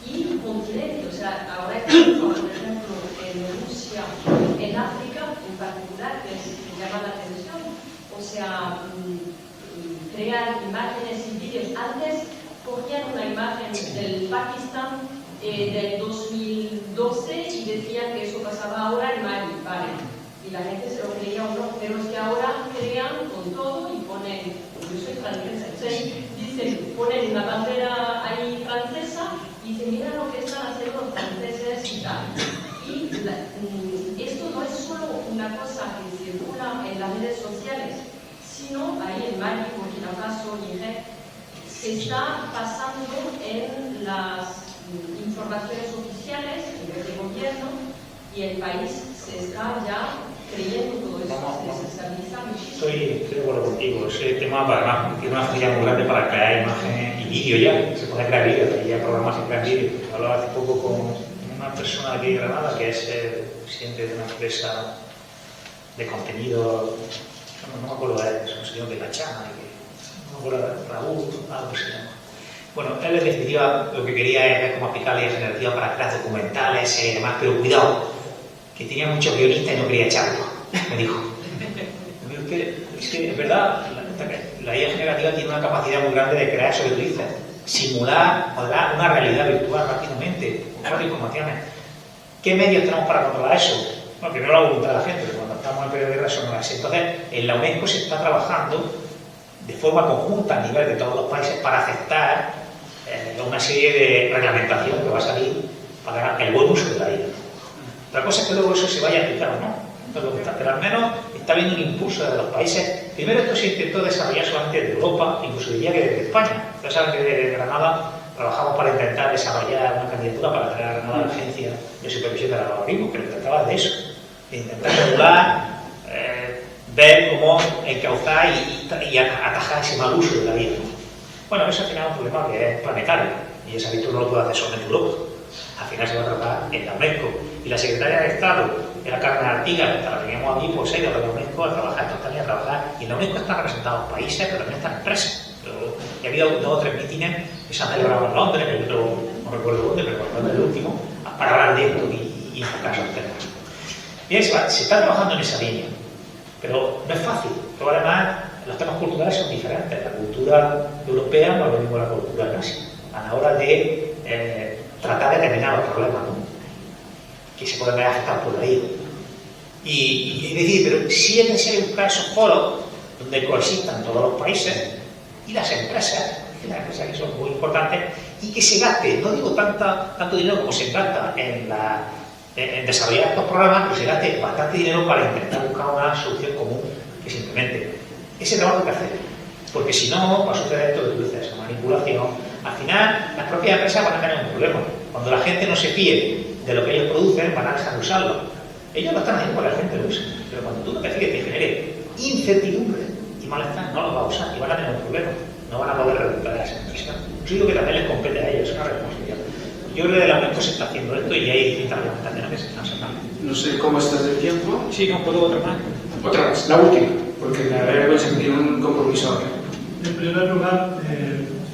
y continentes. O sea, ahora estamos, por ejemplo, en Rusia, en África en particular, que llama la atención. O sea, crear imágenes y vídeos. Antes cogían una imagen del Pakistán del 2012 y decían que eso pasaba ahora en Mali, vale. Y la gente se lo creía o no, pero es que ahora crean con todo y ponen, yo soy francesa, dicen, ponen una bandera ahí francesa y dicen, mira lo que están haciendo los franceses y tal. Y esto no es solo una cosa que circula en las redes sociales, sino ahí en Mali, Burkina Faso, Níger, se está pasando en las informaciones oficiales del gobierno y el país se está ya creyendo todo eso, se desestabiliza muchísimo. Estoy de acuerdo contigo. Ese tema, además, tiene una facilidad muy grande para crear imagen y vídeo ya. Se puede crear vídeo, hay ya programas que crean vídeo. Hablaba hace poco con una persona aquí de Granada que es presidente de una empresa de contenido. No me acuerdo de él, es un señor de la Chana, no me acuerdo de Raúl, algo se llama. Bueno, él en definitiva lo que quería es ver cómo aplicar la generativa para crear documentales y demás, pero cuidado, que tenía muchos guionistas y no quería echarlo, me dijo. Es que es verdad, la IA generativa tiene una capacidad muy grande de crear eso que tú dices, simular, modelar una realidad virtual rápidamente, buscar informaciones. ¿Qué medios tenemos para controlar eso? Bueno, primero la voluntad de la gente, pero cuando estamos en periodo de guerra eso no es así. Entonces, en la UNESCO se está trabajando de forma conjunta a nivel de todos los países para aceptar una serie de reglamentación que va a salir para el buen uso de la IA. Otra cosa es que luego eso se vaya a aplicar o no. Pero al menos está habiendo un impulso de los países. Primero esto se intentó desarrollar solamente desde Europa, incluso diría que desde España. Ustedes saben que desde Granada trabajamos para intentar desarrollar una candidatura para traer a Granada la Agencia de Supervisión del Algoritmo, que trataba de eso, de intentar regular, ver cómo encauzar y atajar ese mal uso de la vida. Bueno, eso al final es un problema que es planetario y ese hábito no lo puede hacer solamente Europa. Al final se va a tratar en la UNESCO. Y la secretaria de Estado era Carmen Artigas, que la teníamos aquí por serio de la UNESCO a trabajar, a trabajar. Y en la UNESCO están representados países, pero también están empresas. Y ha habido 2 o 3 mítines que se han celebrado en Londres, el otro, no recuerdo dónde, pero en el último, para hablar de esto y enfocar esos temas. Bien, se está trabajando en esa línea, pero no es fácil. Pero además, los temas culturales son diferentes. La cultura europea no es lo mismo que la cultura clásica. A la hora de tratar determinados problemas, ¿no? Que se pueden ver afectados por ahí. Y decir, pero sí es necesario buscar esos foros donde coexistan todos los países y las empresas que son muy importantes, y que se gaste, no digo tanto dinero como se gasta en desarrollar estos programas, pero se gaste bastante dinero para intentar buscar una solución común que simplemente ese trabajo hay que hacer, porque si no va a suceder esto que tú dices, esa manipulación. Al final las propias empresas van a tener un problema. Cuando la gente no se fíe de lo que ellos producen, van a dejar de usarlo. Ellos lo están haciendo porque la gente lo usa, pero cuando tú no te fíes, te genere incertidumbre y malestar, no lo va a usar y van a tener un problema, no van a poder recuperar esa inversión. Yo digo que también les compete a ellos, es una responsabilidad. Yo creo que de lamento se está haciendo esto y hay distintas reglamentaciones que se están sacando. No sé cómo estás del tiempo. Sí, no puedo otra más. Otra vez, la última, porque la verdad es que tiene un compromiso ahora. En primer lugar,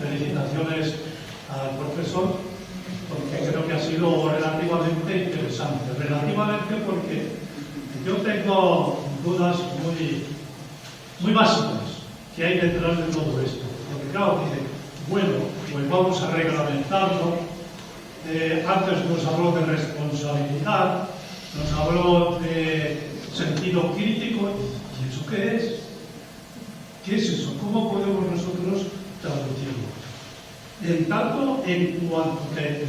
felicitaciones al profesor, porque creo que ha sido relativamente interesante. Relativamente porque yo tengo dudas muy básicas que hay detrás de todo esto. Porque claro, dice, bueno, pues vamos a reglamentarlo. Antes nos habló de responsabilidad, nos habló de sentido crítico. ¿Y eso qué es? ¿Qué es eso? ¿Cómo podemos nosotros traducirlo? En tanto, en cuanto que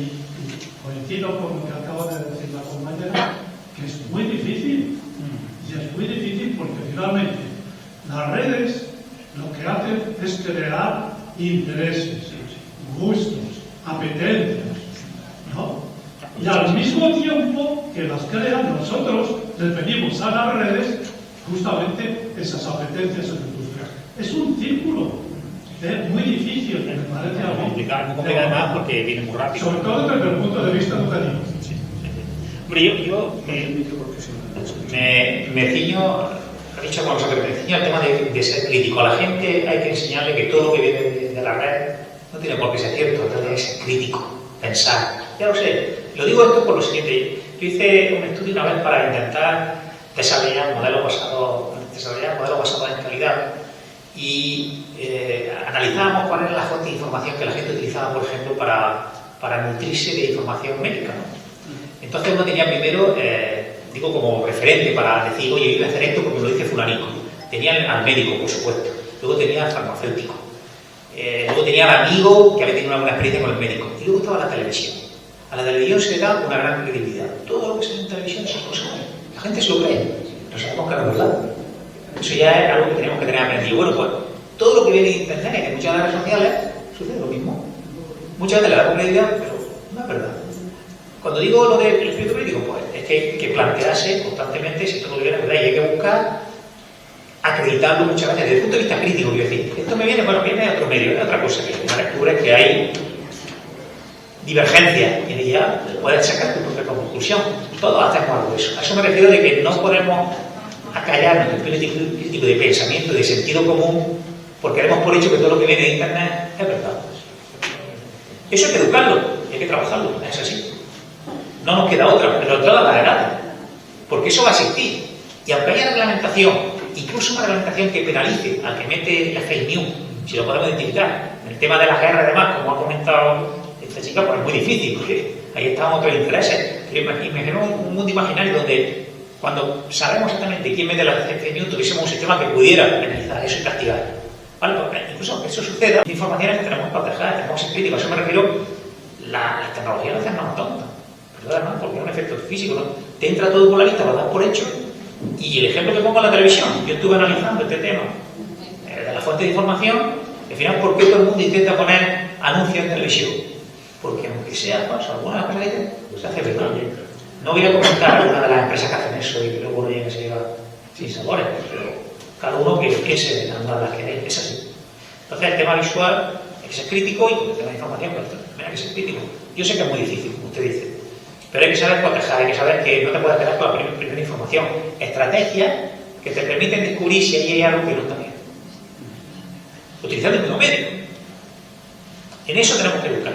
coincido con lo que acaba de decir la compañera, que es muy difícil. Y es muy difícil porque finalmente las redes lo que hacen es crear intereses, gustos, apetencias, ¿no? Y al mismo tiempo que las crean, nosotros le pedimos a las redes justamente esas apetencias en la industria. Es un círculo muy difícil, me parece a mí. Muy complicado más porque viene muy rápido. Sobre todo desde el punto de vista educativo. Sí. Hombre, yo me ciño, he dicho alguna cosa, pero me ciño al tema de ser crítico. A la gente hay que enseñarle que todo lo que viene de la red no tiene por qué ser cierto, entonces es ser crítico, pensar. Ya lo sé, lo digo esto por lo siguiente. Yo hice un estudio una vez para intentar desarrollar modelos basados en calidad y analizábamos cuál era la fuente de información que la gente utilizaba, por ejemplo, para nutrirse de información médica, ¿no? Entonces uno tenía primero, digo como referente para decir, oye, yo voy a hacer esto porque me lo dice fulanito. Tenía al médico, por supuesto. Luego tenía al farmacéutico. Luego tenía al amigo que había tenido una buena experiencia con el médico. Y luego estaba la televisión. A la televisión se le da una gran credibilidad. Todo lo que se ve en televisión son cosas. La gente se lo cree. No sabemos que no es verdad. Eso ya es algo que tenemos que tener aprendido. Bueno, pues todo lo que viene de internet y de muchas de las redes sociales sucede lo mismo. Muchas veces le damos credibilidad, pero no es verdad. Cuando digo lo del espíritu crítico, pues es que hay que plantearse constantemente si esto no viene de verdad y hay que buscar acreditarlo muchas veces desde el punto de vista crítico. Quiero decir, esto me viene, bueno, viene de otro medio, de otra cosa, que descubres que hay divergencias y de ya puedes sacar tu propia conclusión. Todos hacemos algo de eso. A eso me refiero de que no podemos acallar nuestro espíritu crítico de pensamiento, de sentido común, porque damos por hecho que todo lo que viene de internet es verdad. Eso hay que educarlo, hay que trabajarlo, es así. No nos queda otra, pero todas las edades, porque eso va a existir. Y aunque haya reglamentación, incluso una reglamentación que penalice al que mete la fake news, si lo podemos identificar, en el tema de las guerras, además, como ha comentado esta chica, pues es muy difícil, porque ahí están otros intereses. Imagino un mundo imaginario donde, cuando sabemos exactamente quién mete la fake news, tuviésemos un sistema que pudiera penalizar eso y castigar. Vale, pues incluso aunque eso suceda, hay informaciones que tenemos que proteger, tenemos que ser críticos. A eso me refiero, la tecnología no hace nada tonta. ¿Verdad? Porque es un efecto físico, ¿no? Te entra todo por la vista, lo das por hecho. Y el ejemplo que pongo en la televisión, yo estuve analizando este tema de la fuente de información, al final, ¿por qué todo el mundo intenta poner anuncios en televisión? Porque aunque sea falso, algunas cosas que se hace verdad. No voy a comentar alguna de las empresas que hacen eso y que luego no lleguen a ser sin sabores, pero cada uno que piense en alguna de las que hay, es así. Entonces, el tema visual hay que ser crítico y con el tema de información, pues también hay que ser crítico. Yo sé que es muy difícil, como usted dice. Pero hay que saber proteger, hay que saber que no te puedes quedar con la primera información. Estrategias que te permiten descubrir si ahí hay algo que no está bien. Utilizando el mismo medio. En eso tenemos que buscar.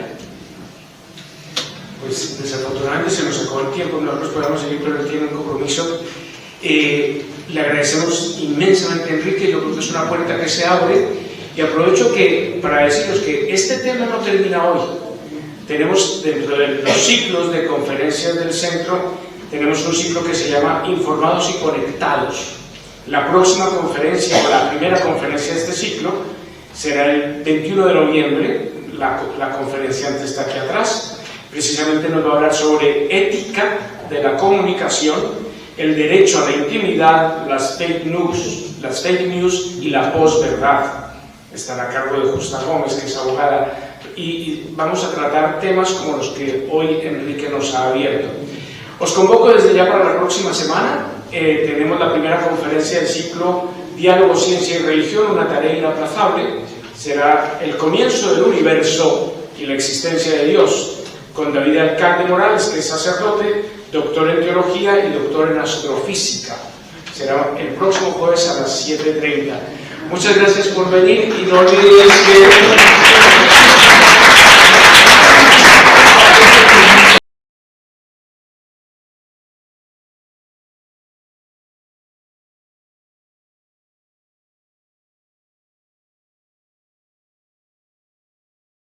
Pues desafortunadamente se nos acabó el tiempo, nosotros podemos seguir, pero él tiene un compromiso. Le agradecemos inmensamente a Enrique, yo creo que es una puerta que se abre y aprovecho para deciros que este tema no termina hoy. Tenemos dentro de los ciclos de conferencias del centro, tenemos un ciclo que se llama Informados y Conectados. La próxima conferencia, o la primera conferencia de este ciclo, será el 21 de noviembre, la conferenciante está aquí atrás. Precisamente nos va a hablar sobre ética de la comunicación, el derecho a la intimidad, las fake news y la posverdad. Estará a cargo de Justa Gómez, que es abogada, y vamos a tratar temas como los que hoy Enrique nos ha abierto. Os convoco desde ya para la próxima semana. Tenemos la primera conferencia del ciclo Diálogo, Ciencia y Religión, una tarea inaplazable. Será el comienzo del universo y la existencia de Dios, con David Alcalde Morales, que es sacerdote, doctor en teología y doctor en astrofísica. Será el próximo jueves a las 7:30. Muchas gracias por venir y no olvidéis que